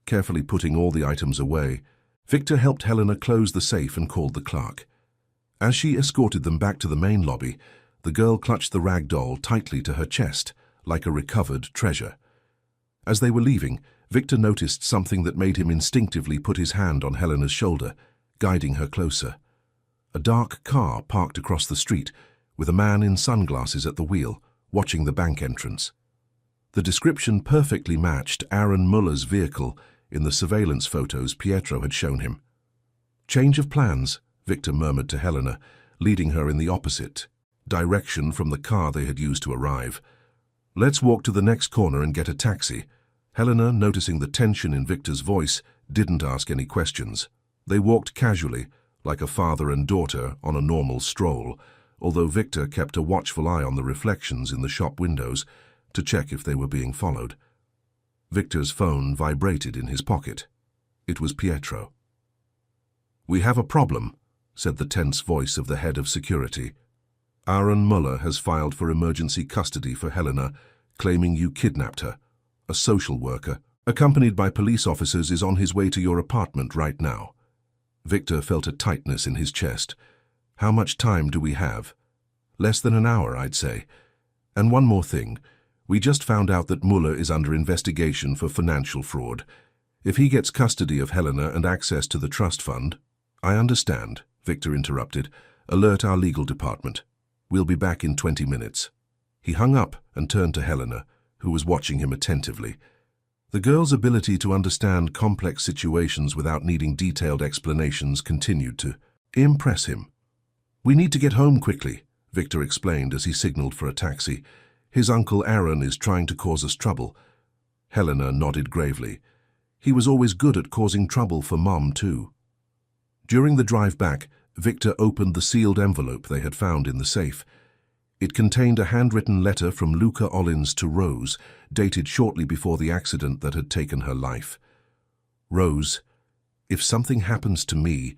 Carefully putting all the items away, Victor helped Helena close the safe and called the clerk. As she escorted them back to the main lobby, the girl clutched the rag doll tightly to her chest, like a recovered treasure. As they were leaving, Victor noticed something that made him instinctively put his hand on Helena's shoulder, guiding her closer. A dark car parked across the street, with a man in sunglasses at the wheel, watching the bank entrance. The description perfectly matched Aaron Muller's vehicle in the surveillance photos Pietro had shown him. "Change of plans," Victor murmured to Helena, leading her in the opposite direction from the car they had used to arrive. "Let's walk to the next corner and get a taxi." Helena, noticing the tension in Victor's voice, didn't ask any questions. They walked casually, like a father and daughter on a normal stroll, although Victor kept a watchful eye on the reflections in the shop windows to check if they were being followed. Victor's phone vibrated in his pocket. It was Pietro. "We have a problem," said the tense voice of the head of security. "Aaron Muller has filed for emergency custody for Helena, claiming you kidnapped her. A social worker, accompanied by police officers, is on his way to your apartment right now." Victor felt a tightness in his chest. "How much time do we have?" "Less than an hour, I'd say. And one more thing. We just found out that Muller is under investigation for financial fraud. If he gets custody of Helena and access to the trust fund—" "I understand," Victor interrupted. "Alert our legal department. We'll be back in 20 minutes. He hung up and turned to Helena, who was watching him attentively. The girl's ability to understand complex situations without needing detailed explanations continued to impress him. "We need to get home quickly," Victor explained as he signaled for a taxi. "His uncle Aaron is trying to cause us trouble." Helena nodded gravely. He was always good at causing trouble for Mom, too. During the drive back, Victor opened the sealed envelope they had found in the safe. It contained a handwritten letter from Luca Ollins to Rose, dated shortly before the accident that had taken her life. Rose, if something happens to me,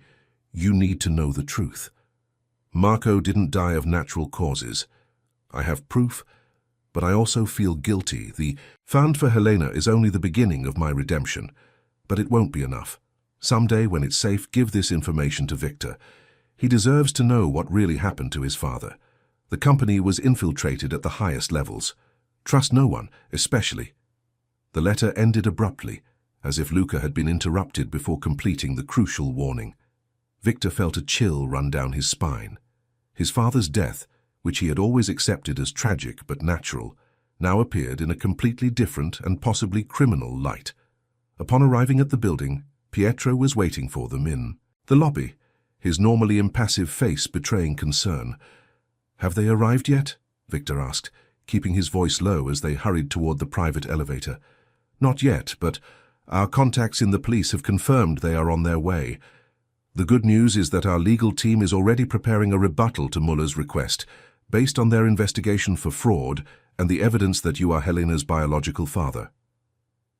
you need to know the truth. Marco didn't die of natural causes. I have proof, but I also feel guilty. The fund for Helena is only the beginning of my redemption, but it won't be enough. Someday, when it's safe, give this information to Victor. He deserves to know what really happened to his father. The company was infiltrated at the highest levels. Trust no one, especially. The letter ended abruptly, as if Luca had been interrupted before completing the crucial warning. Victor felt a chill run down his spine. His father's death, which he had always accepted as tragic but natural, now appeared in a completely different and possibly criminal light. Upon arriving at the building, Pietro was waiting for them in the lobby, his normally impassive face betraying concern. "Have they arrived yet?" Victor asked, keeping his voice low as they hurried toward the private elevator. "Not yet, but our contacts in the police have confirmed they are on their way. The good news is that our legal team is already preparing a rebuttal to Muller's request, based on their investigation for fraud and the evidence that you are Helena's biological father."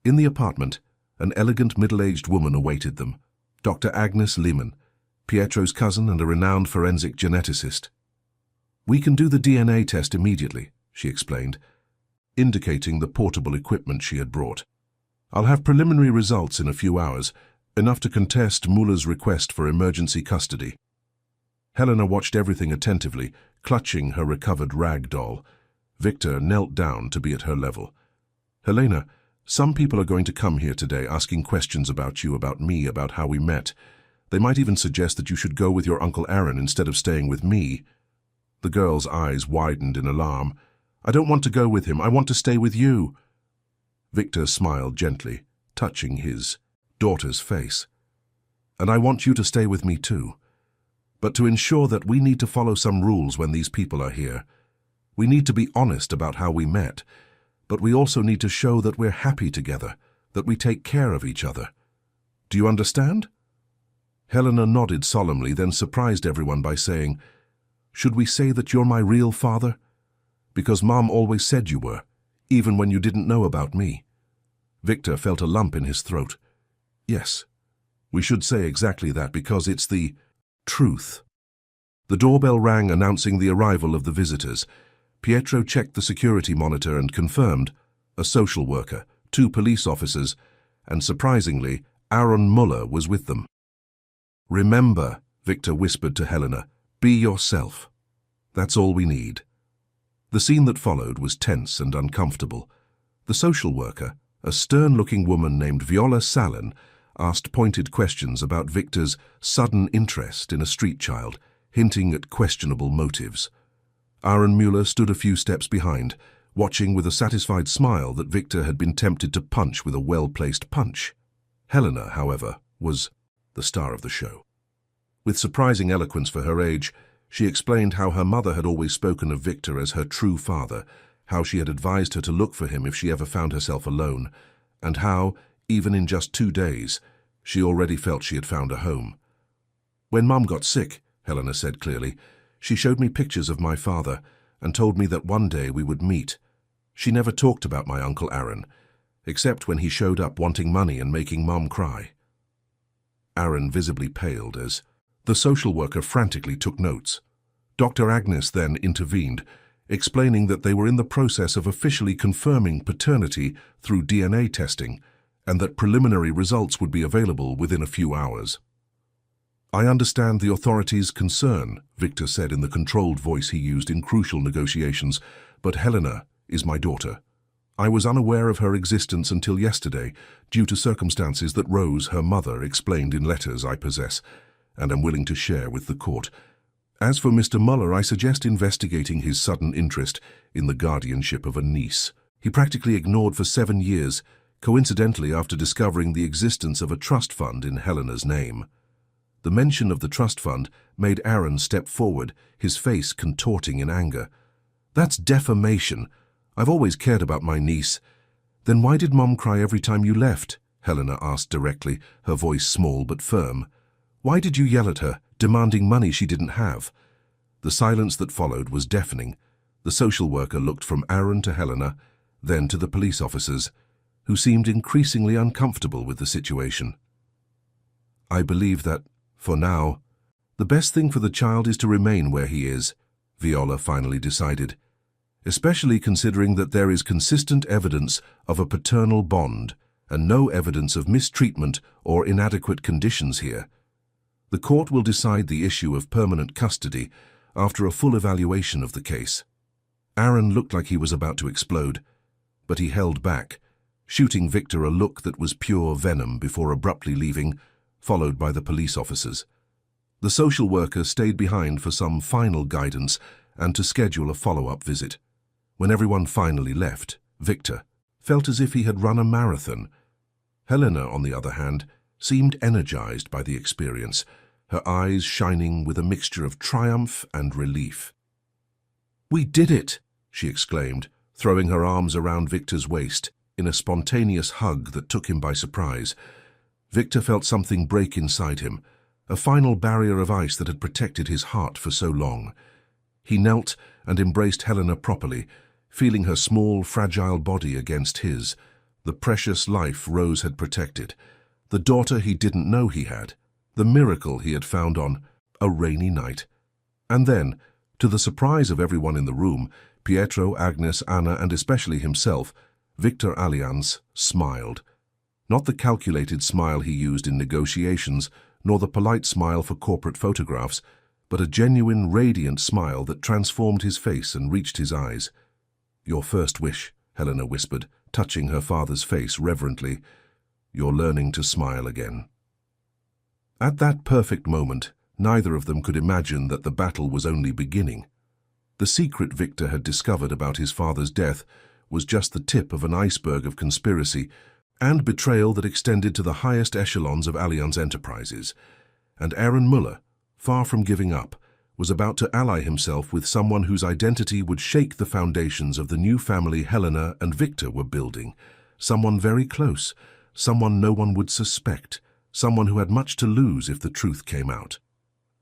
In the apartment, an elegant middle-aged woman awaited them, Dr. Agnes Lehmann, Pietro's cousin and a renowned forensic geneticist. "We can do the DNA test immediately," she explained, indicating the portable equipment she had brought. "I'll have preliminary results in a few hours, enough to contest Muller's request for emergency custody." Helena watched everything attentively, clutching her recovered rag doll. Victor knelt down to be at her level. "Helena, some people are going to come here today asking questions about you, about me, about how we met. They might even suggest that you should go with your Uncle Aaron instead of staying with me." The girl's eyes widened in alarm. "I don't want to go with him. I want to stay with you." Victor smiled gently, touching his daughter's face. "And I want you to stay with me too. But to ensure that, we need to follow some rules when these people are here. We need to be honest about how we met, but we also need to show that we're happy together, that we take care of each other. Do you understand?" Helena nodded solemnly, then surprised everyone by saying, "Should we say that you're my real father? Because Mom always said you were, even when you didn't know about me." Victor felt a lump in his throat. "Yes, we should say exactly that because it's the truth." The doorbell rang, announcing the arrival of the visitors. Pietro checked the security monitor and confirmed a social worker, 2 police officers, and surprisingly, Aaron Muller was with them. "Remember," Victor whispered to Helena, "be yourself. That's all we need." The scene that followed was tense and uncomfortable. The social worker, a stern-looking woman named Viola Salin, asked pointed questions about Victor's sudden interest in a street child, hinting at questionable motives. Aaron Muller stood a few steps behind, watching with a satisfied smile that Victor had been tempted to punch with a well-placed punch. Helena, however, was the star of the show. With surprising eloquence for her age, she explained how her mother had always spoken of Victor as her true father, how she had advised her to look for him if she ever found herself alone, and how, even in just 2 days, she already felt she had found a home. "When Mom got sick," Helena said clearly, "she showed me pictures of my father and told me that one day we would meet. She never talked about my Uncle Aaron, except when he showed up wanting money and making Mom cry." Aaron visibly paled as the social worker frantically took notes. Dr. Agnes then intervened, explaining that they were in the process of officially confirming paternity through DNA testing, and that preliminary results would be available within a few hours. "I understand the authorities' concern," Victor said in the controlled voice he used in crucial negotiations, "but Helena is my daughter. I was unaware of her existence until yesterday, due to circumstances that Rose, her mother, explained in letters I possess, and am willing to share with the court. As for Mr. Muller, I suggest investigating his sudden interest in the guardianship of a niece. He practically ignored for 7 years, coincidentally after discovering the existence of a trust fund in Helena's name." The mention of the trust fund made Aaron step forward, his face contorting in anger. "That's defamation. I've always cared about my niece. Then why did Mom cry every time you left?" Helena asked directly, her voice small but firm. "Why did you yell at her, demanding money she didn't have?" The silence that followed was deafening. The social worker looked from Aaron to Helena, then to the police officers, who seemed increasingly uncomfortable with the situation. "I believe that, for now, the best thing for the child is to remain where he is," Viola finally decided, "especially considering that there is consistent evidence of a paternal bond and no evidence of mistreatment or inadequate conditions here. The court will decide the issue of permanent custody after a full evaluation of the case." Aaron looked like he was about to explode, but he held back, shooting Victor a look that was pure venom before abruptly leaving, followed by the police officers. The social worker stayed behind for some final guidance and to schedule a follow-up visit. When everyone finally left, Victor felt as if he had run a marathon. Helena, on the other hand, seemed energized by the experience, her eyes shining with a mixture of triumph and relief. "We did it!" she exclaimed, throwing her arms around Victor's waist in a spontaneous hug that took him by surprise. Victor felt something break inside him, a final barrier of ice that had protected his heart for so long. He knelt and embraced Helena properly, feeling her small, fragile body against his, the precious life Rose had protected, the daughter he didn't know he had, the miracle he had found on a rainy night. And then, to the surprise of everyone in the room, Pietro, Agnes, Anna, and especially himself, Victor Allianz smiled. Not the calculated smile he used in negotiations, nor the polite smile for corporate photographs, but a genuine, radiant smile that transformed his face and reached his eyes. "Your first wish," Helena whispered, touching her father's face reverently. "You're learning to smile again." At that perfect moment, neither of them could imagine that the battle was only beginning. The secret Victor had discovered about his father's death was just the tip of an iceberg of conspiracy and betrayal that extended to the highest echelons of Allianz Enterprises. And Aaron Muller, far from giving up, was about to ally himself with someone whose identity would shake the foundations of the new family Helena and Victor were building. Someone very close, someone no one would suspect, someone who had much to lose if the truth came out.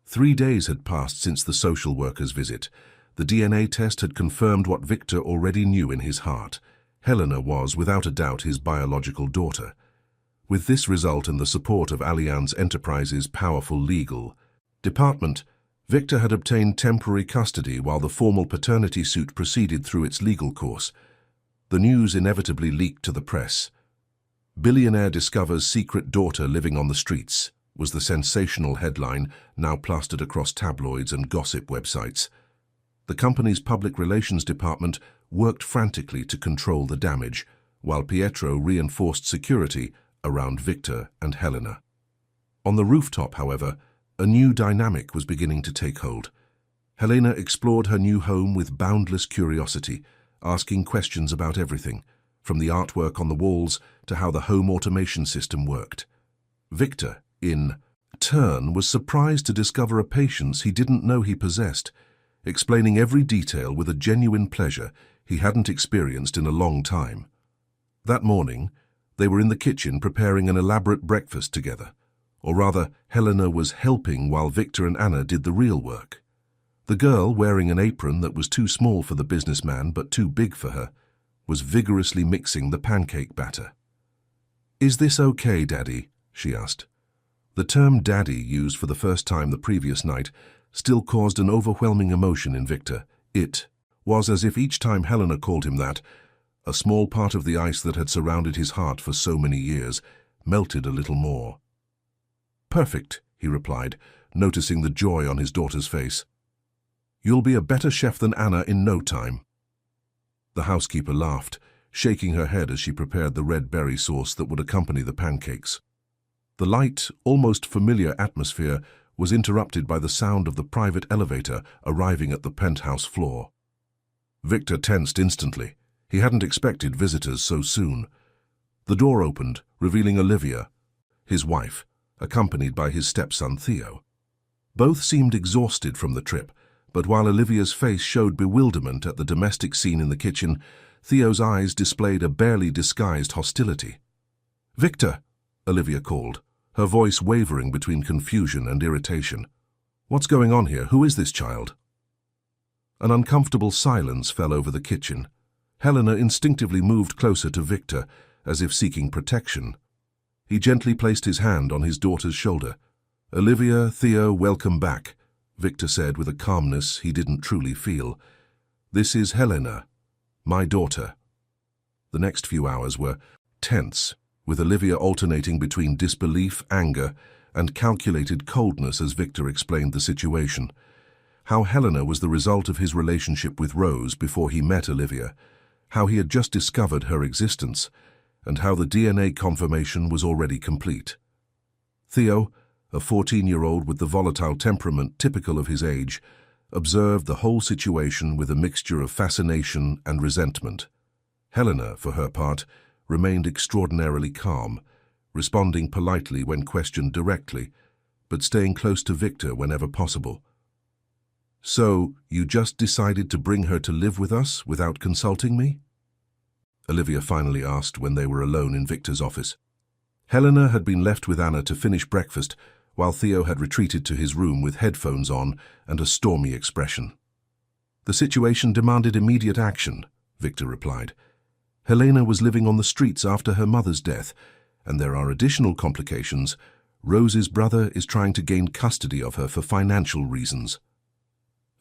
3 days had passed since the social worker's visit. The DNA test had confirmed what Victor already knew in his heart. Helena was, without a doubt, his biological daughter. With this result and the support of Allianz Enterprises' powerful legal department, Victor had obtained temporary custody while the formal paternity suit proceeded through its legal course. The news inevitably leaked to the press. "Billionaire discovers secret daughter living on the streets," was the sensational headline now plastered across tabloids and gossip websites. The company's public relations department worked frantically to control the damage, while Pietro reinforced security around Victor and Helena. On the rooftop, however, a new dynamic was beginning to take hold. Helena explored her new home with boundless curiosity, asking questions about everything, from the artwork on the walls to how the home automation system worked. Victor, in turn, was surprised to discover a patience he didn't know he possessed, explaining every detail with a genuine pleasure he hadn't experienced in a long time. That morning, they were in the kitchen preparing an elaborate breakfast together. Or rather, Helena was helping while Victor and Anna did the real work. The girl, wearing an apron that was too small for the businessman but too big for her, was vigorously mixing the pancake batter. "Is this okay, Daddy?" she asked. The term Daddy, used for the first time the previous night, still caused an overwhelming emotion in Victor. It was as if each time Helena called him that, a small part of the ice that had surrounded his heart for so many years melted a little more. "Perfect," he replied, noticing the joy on his daughter's face. "You'll be a better chef than Anna in no time." The housekeeper laughed, shaking her head as she prepared the red berry sauce that would accompany the pancakes. The light, almost familiar atmosphere was interrupted by the sound of the private elevator arriving at the penthouse floor. Victor tensed instantly. He hadn't expected visitors so soon. The door opened, revealing Olivia, his wife, accompanied by his stepson Theo. Both seemed exhausted from the trip, but while Olivia's face showed bewilderment at the domestic scene in the kitchen, Theo's eyes displayed a barely disguised hostility. "Victor," Olivia called, her voice wavering between confusion and irritation. "What's going on here? Who is this child?" An uncomfortable silence fell over the kitchen. Helena instinctively moved closer to Victor, as if seeking protection. He gently placed his hand on his daughter's shoulder. "Olivia, Theo, welcome back," Victor said with a calmness he didn't truly feel. "This is Helena, my daughter." The next few hours were tense, with Olivia alternating between disbelief, anger, and calculated coldness as Victor explained the situation. How Helena was the result of his relationship with Rose before he met Olivia, how he had just discovered her existence, and how the DNA confirmation was already complete. Theo, a 14-year-old with the volatile temperament typical of his age, observed the whole situation with a mixture of fascination and resentment. Helena, for her part, remained extraordinarily calm, responding politely when questioned directly, but staying close to Victor whenever possible. "So, you just decided to bring her to live with us without consulting me?" Olivia finally asked when they were alone in Victor's office. Helena had been left with Anna to finish breakfast, while Theo had retreated to his room with headphones on and a stormy expression. "The situation demanded immediate action," Victor replied. "Helena was living on the streets after her mother's death, and there are additional complications. Rose's brother is trying to gain custody of her for financial reasons."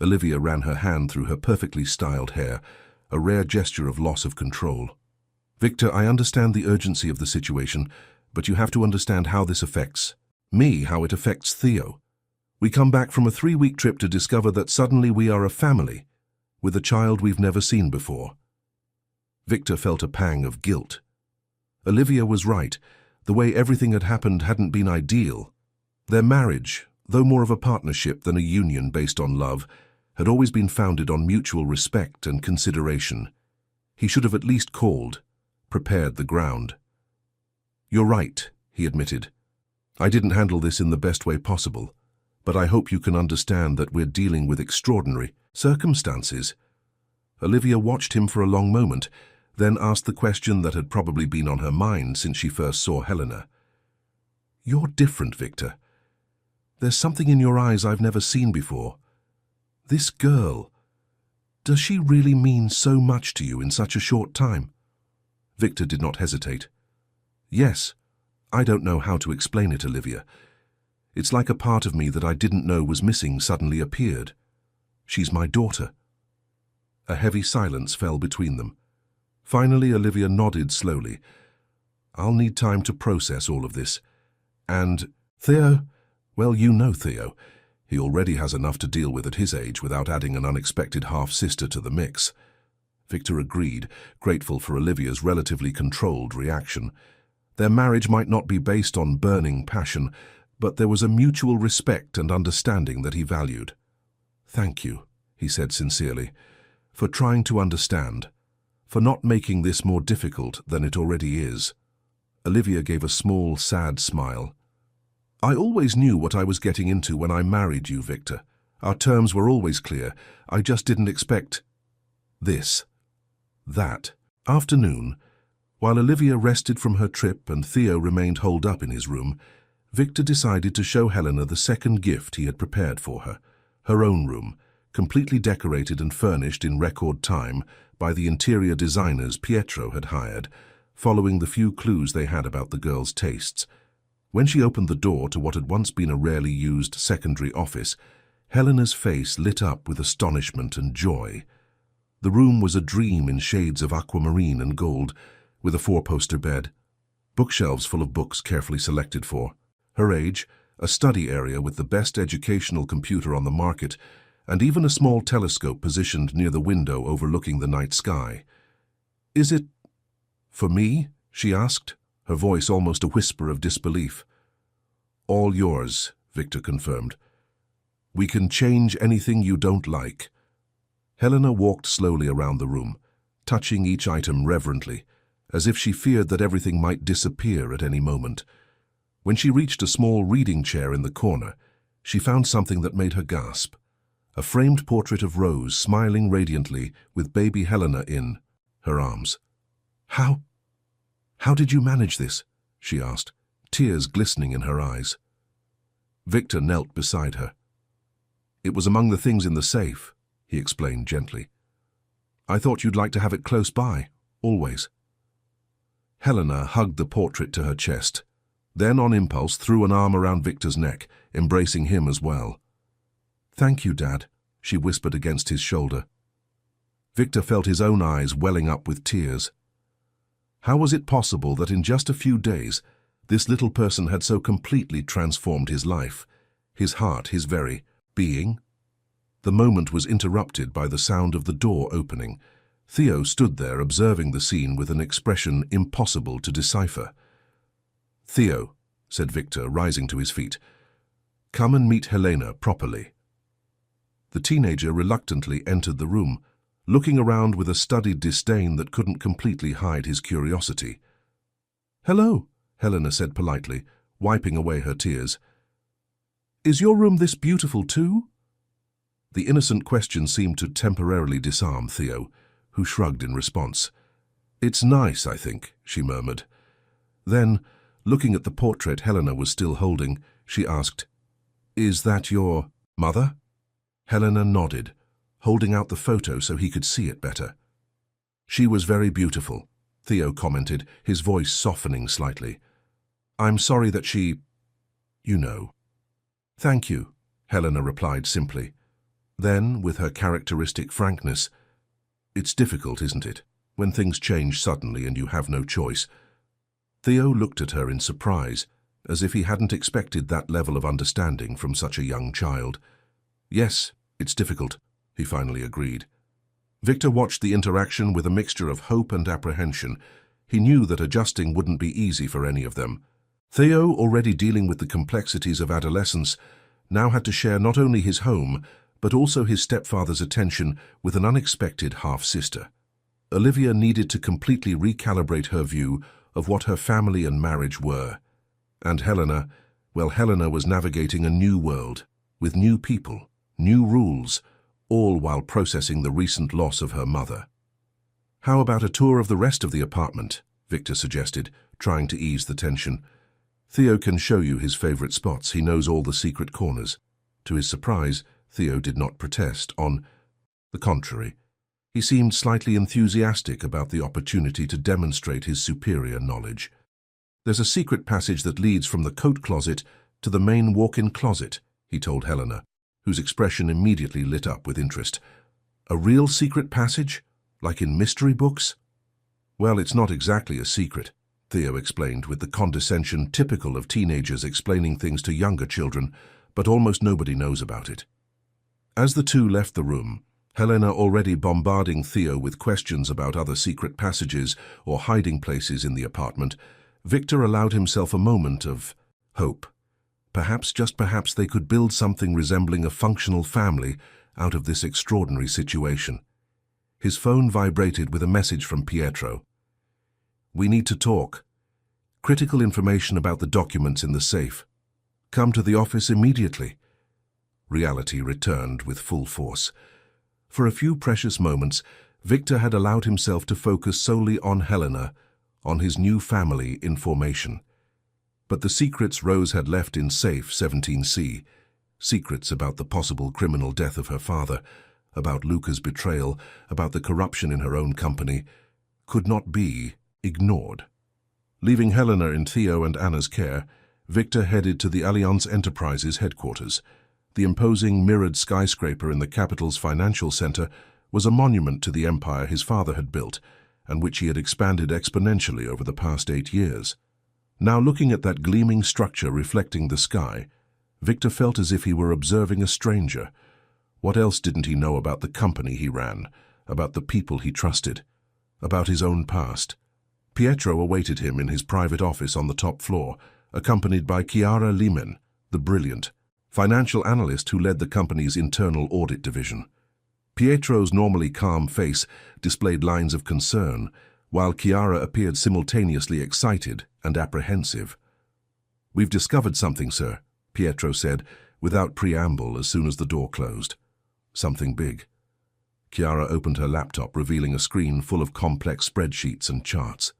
Olivia ran her hand through her perfectly styled hair, a rare gesture of loss of control. "Victor, I understand the urgency of the situation, but you have to understand how this affects me, how it affects Theo. We come back from a 3-week trip to discover that suddenly we are a family, with a child we've never seen before." Victor felt a pang of guilt. Olivia was right. The way everything had happened hadn't been ideal. Their marriage, though more of a partnership than a union based on love, had always been founded on mutual respect and consideration. He should have at least called, prepared the ground. "You're right," he admitted. "I didn't handle this in the best way possible, but I hope you can understand that we're dealing with extraordinary circumstances." Olivia watched him for a long moment, then asked the question that had probably been on her mind since she first saw Helena. "You're different, Victor. There's something in your eyes I've never seen before. This girl, does she really mean so much to you in such a short time?" Victor did not hesitate. "Yes. I don't know how to explain it, Olivia. It's like a part of me that I didn't know was missing suddenly appeared. She's my daughter." A heavy silence fell between them. Finally, Olivia nodded slowly. "I'll need time to process all of this. And Theo, well, you know Theo. He already has enough to deal with at his age without adding an unexpected half-sister to the mix." Victor agreed, grateful for Olivia's relatively controlled reaction. Their marriage might not be based on burning passion, but there was a mutual respect and understanding that he valued. "Thank you," he said sincerely, "for trying to understand, for not making this more difficult than it already is." Olivia gave a small, sad smile. "I always knew what I was getting into when I married you, Victor. Our terms were always clear. I just didn't expect this." That afternoon, while Olivia rested from her trip and Theo remained holed up in his room, Victor decided to show Helena the second gift he had prepared for her, her own room, completely decorated and furnished in record time by the interior designers Pietro had hired, following the few clues they had about the girl's tastes. When she opened the door to what had once been a rarely used secondary office, Helena's face lit up with astonishment and joy. The room was a dream in shades of aquamarine and gold, with a 4-poster bed, bookshelves full of books carefully selected for her age, a study area with the best educational computer on the market, and even a small telescope positioned near the window overlooking the night sky. "Is it for me?" she asked, her voice almost a whisper of disbelief. "All yours," Victor confirmed. "We can change anything you don't like." Helena walked slowly around the room, touching each item reverently, as if she feared that everything might disappear at any moment. When she reached a small reading chair in the corner, she found something that made her gasp. A framed portrait of Rose smiling radiantly with baby Helena in her arms. How did you manage this?" she asked, tears glistening in her eyes. Victor knelt beside her. "It was among the things in the safe," he explained gently. "I thought you'd like to have it close by, always." Helena hugged the portrait to her chest, then on impulse threw an arm around Victor's neck, embracing him as well. "Thank you, Dad," she whispered against his shoulder. Victor felt his own eyes welling up with tears. How was it possible that in just a few days this little person had so completely transformed his life, his heart, his very being? The moment was interrupted by the sound of the door opening. Theo stood there observing the scene with an expression impossible to decipher. "Theo," said Victor, rising to his feet, "come and meet Helena properly." The teenager reluctantly entered the room, looking around with a studied disdain that couldn't completely hide his curiosity. "Hello," Helena said politely, wiping away her tears. "Is your room this beautiful too?" The innocent question seemed to temporarily disarm Theo, who shrugged in response. "It's nice, I think," she murmured. Then, looking at the portrait Helena was still holding, she asked, "Is that your mother?" Helena nodded, holding out the photo so he could see it better. "She was very beautiful," Theo commented, his voice softening slightly. "I'm sorry that she, you know." "Thank you," Helena replied simply. Then, with her characteristic frankness, "It's difficult, isn't it, when things change suddenly and you have no choice?" Theo looked at her in surprise, as if he hadn't expected that level of understanding from such a young child. "Yes, it's difficult," he finally agreed. Victor watched the interaction with a mixture of hope and apprehension. He knew that adjusting wouldn't be easy for any of them. Theo, already dealing with the complexities of adolescence, now had to share not only his home, but also his stepfather's attention with an unexpected half-sister. Olivia needed to completely recalibrate her view of what her family and marriage were. And Helena, well, Helena was navigating a new world, with new people, new rules, all while processing the recent loss of her mother. "How about a tour of the rest of the apartment?" Victor suggested, trying to ease the tension. "Theo can show you his favorite spots. He knows all the secret corners." To his surprise, Theo did not protest. On the contrary, he seemed slightly enthusiastic about the opportunity to demonstrate his superior knowledge. "There's a secret passage that leads from the coat closet to the main walk-in closet," he told Helena, whose expression immediately lit up with interest. "A real secret passage? Like in mystery books?" "Well, it's not exactly a secret," Theo explained with the condescension typical of teenagers explaining things to younger children, "but almost nobody knows about it." As the two left the room, Helena already bombarding Theo with questions about other secret passages or hiding places in the apartment, Victor allowed himself a moment of hope. Perhaps, just perhaps, they could build something resembling a functional family out of this extraordinary situation. His phone vibrated with a message from Pietro. "We need to talk. Critical information about the documents in the safe. Come to the office immediately." Reality returned with full force. For a few precious moments, Victor had allowed himself to focus solely on Helena, on his new family in formation. But the secrets Rose had left in safe 17C, secrets about the possible criminal death of her father, about Luca's betrayal, about the corruption in her own company, could not be ignored. Leaving Helena in Theo and Anna's care, Victor headed to the Allianz Enterprises headquarters. The imposing mirrored skyscraper in the capital's financial center was a monument to the empire his father had built, and which he had expanded exponentially over the past 8 years. Now, looking at that gleaming structure reflecting the sky, Victor felt as if he were observing a stranger. What else didn't he know about the company he ran, about the people he trusted, about his own past? Pietro awaited him in his private office on the top floor, accompanied by Chiara Limen, the brilliant financial analyst who led the company's internal audit division. Pietro's normally calm face displayed lines of concern, while Chiara appeared simultaneously excited and apprehensive. "We've discovered something, sir," Pietro said, without preamble as soon as the door closed. "Something big." Chiara opened her laptop, revealing a screen full of complex spreadsheets and charts.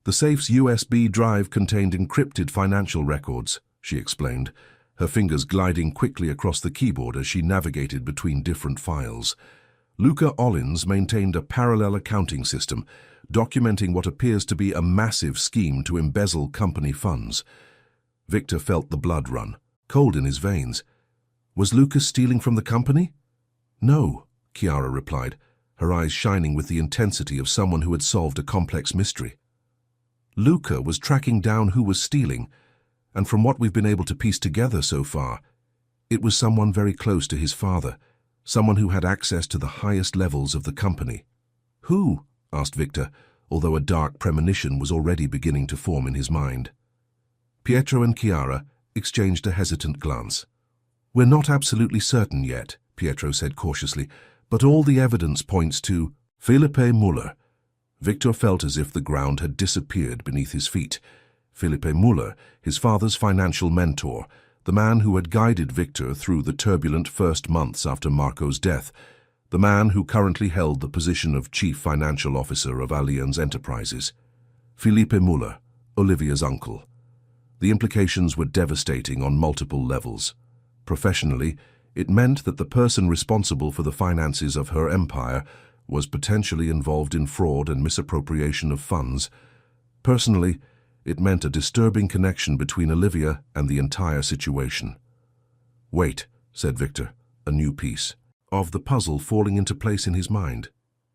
The safe's USB drive contained encrypted financial records, she explained, her fingers gliding quickly across the keyboard as she navigated between different files. Luca Ollins maintained a parallel accounting system, documenting what appears to be a massive scheme to embezzle company funds. Victor felt the blood run, cold in his veins. Was Lucas stealing from the company? No, Chiara replied, her eyes shining with the intensity of someone who had solved a complex mystery. Luca was tracking down who was stealing, and from what we've been able to piece together so far, it was someone very close to his father, someone who had access to the highest levels of the company. Who? Asked Victor, although a dark premonition was already beginning to form in his mind. Pietro and Chiara exchanged a hesitant glance. We're not absolutely certain yet, Pietro said cautiously, but all the evidence points to Felipe Muller. Victor felt as if the ground had disappeared beneath his feet. Felipe Muller, his father's financial mentor, the man who had guided Victor through the turbulent first months after Marco's death, the man who currently held the position of Chief Financial Officer of Allianz Enterprises. Felipe Muller, Olivia's uncle. The implications were devastating on multiple levels. Professionally, it meant that the person responsible for the finances of her empire was potentially involved in fraud and misappropriation of funds. Personally, it meant a disturbing connection between Olivia and the entire situation. Wait, said Victor, a new piece of the puzzle falling into place in his mind.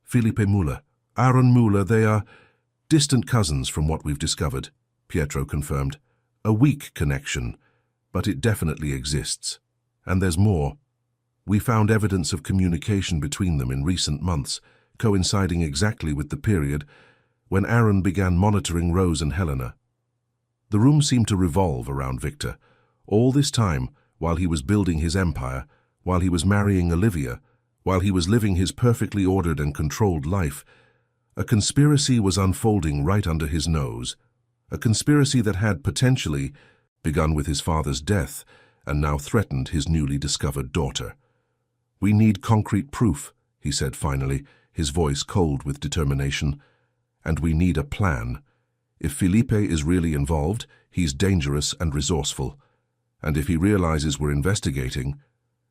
Felipe Muller, Aaron Muller, they are distant cousins from what we've discovered, Pietro confirmed. A weak connection, but it definitely exists. And there's more. We found evidence of communication between them in recent months, coinciding exactly with the period when Aaron began monitoring Rose and Helena. The room seemed to revolve around Victor. All this time, while he was building his empire, while he was marrying Olivia, while he was living his perfectly ordered and controlled life, a conspiracy was unfolding right under his nose. A conspiracy that had potentially begun with his father's death and now threatened his newly discovered daughter. We need concrete proof, he said finally, his voice cold with determination. And we need a plan. If Felipe is really involved, he's dangerous and resourceful. And if he realizes we're investigating,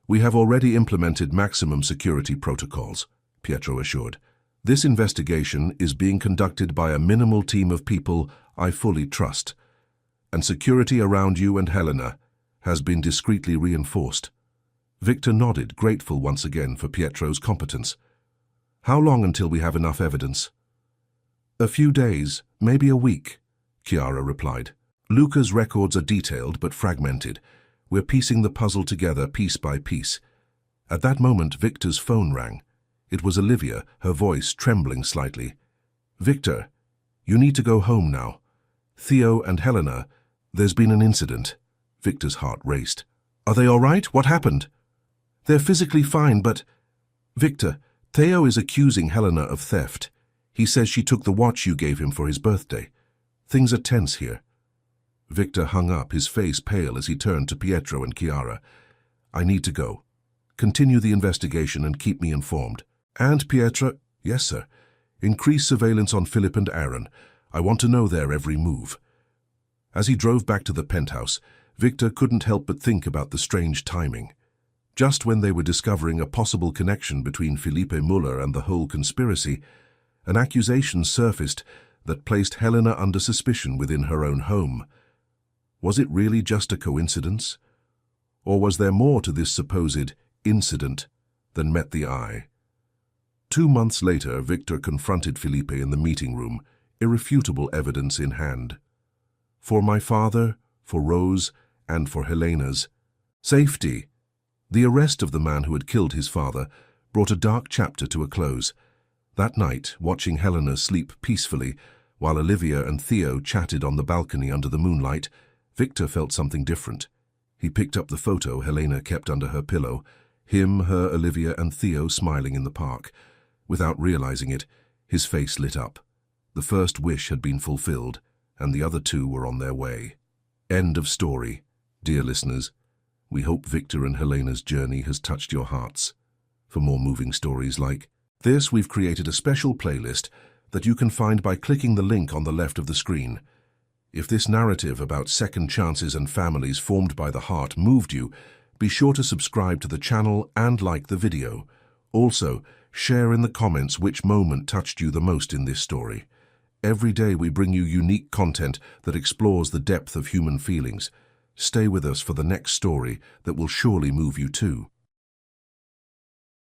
we have already implemented maximum security protocols, Pietro assured. This investigation is being conducted by a minimal team of people I fully trust, and security around you and Helena has been discreetly reinforced. Victor nodded, grateful once again for Pietro's competence. How long until we have enough evidence? A few days, maybe a week, Chiara replied. Luca's records are detailed but fragmented. We're piecing the puzzle together piece by piece. At that moment, Victor's phone rang. It was Olivia, her voice trembling slightly. Victor, you need to go home now. Theo and Helena, there's been an incident. Victor's heart raced. Are they all right? What happened? They're physically fine, but... Victor, Theo is accusing Helena of theft. He says she took the watch you gave him for his birthday. Things are tense here. Victor hung up, his face pale as he turned to Pietro and Chiara. I need to go. Continue the investigation and keep me informed. And Pietro... Yes, sir. Increase surveillance on Philip and Aaron. I want to know their every move. As he drove back to the penthouse, Victor couldn't help but think about the strange timing. Just when they were discovering a possible connection between Felipe Muller and the whole conspiracy, an accusation surfaced that placed Helena under suspicion within her own home. Was it really just a coincidence? Or was there more to this supposed incident than met the eye? 2 months later, Victor confronted Felipe in the meeting room, irrefutable evidence in hand. For my father, for Rose, and for Helena's safety. The arrest of the man who had killed his father brought a dark chapter to a close. That night, watching Helena sleep peacefully, while Olivia and Theo chatted on the balcony under the moonlight, Victor felt something different. He picked up the photo Helena kept under her pillow, him, her, Olivia, and Theo smiling in the park. Without realizing it, his face lit up. The first wish had been fulfilled, and the other 2 were on their way. End of story. Dear listeners, we hope Victor and Helena's journey has touched your hearts. For more moving stories like this, we've created a special playlist that you can find by clicking the link on the left of the screen. If this narrative about second chances and families formed by the heart moved you, be sure to subscribe to the channel and like the video. Also, share in the comments which moment touched you the most in this story. Every day we bring you unique content that explores the depth of human feelings. Stay with us for the next story that will surely move you too.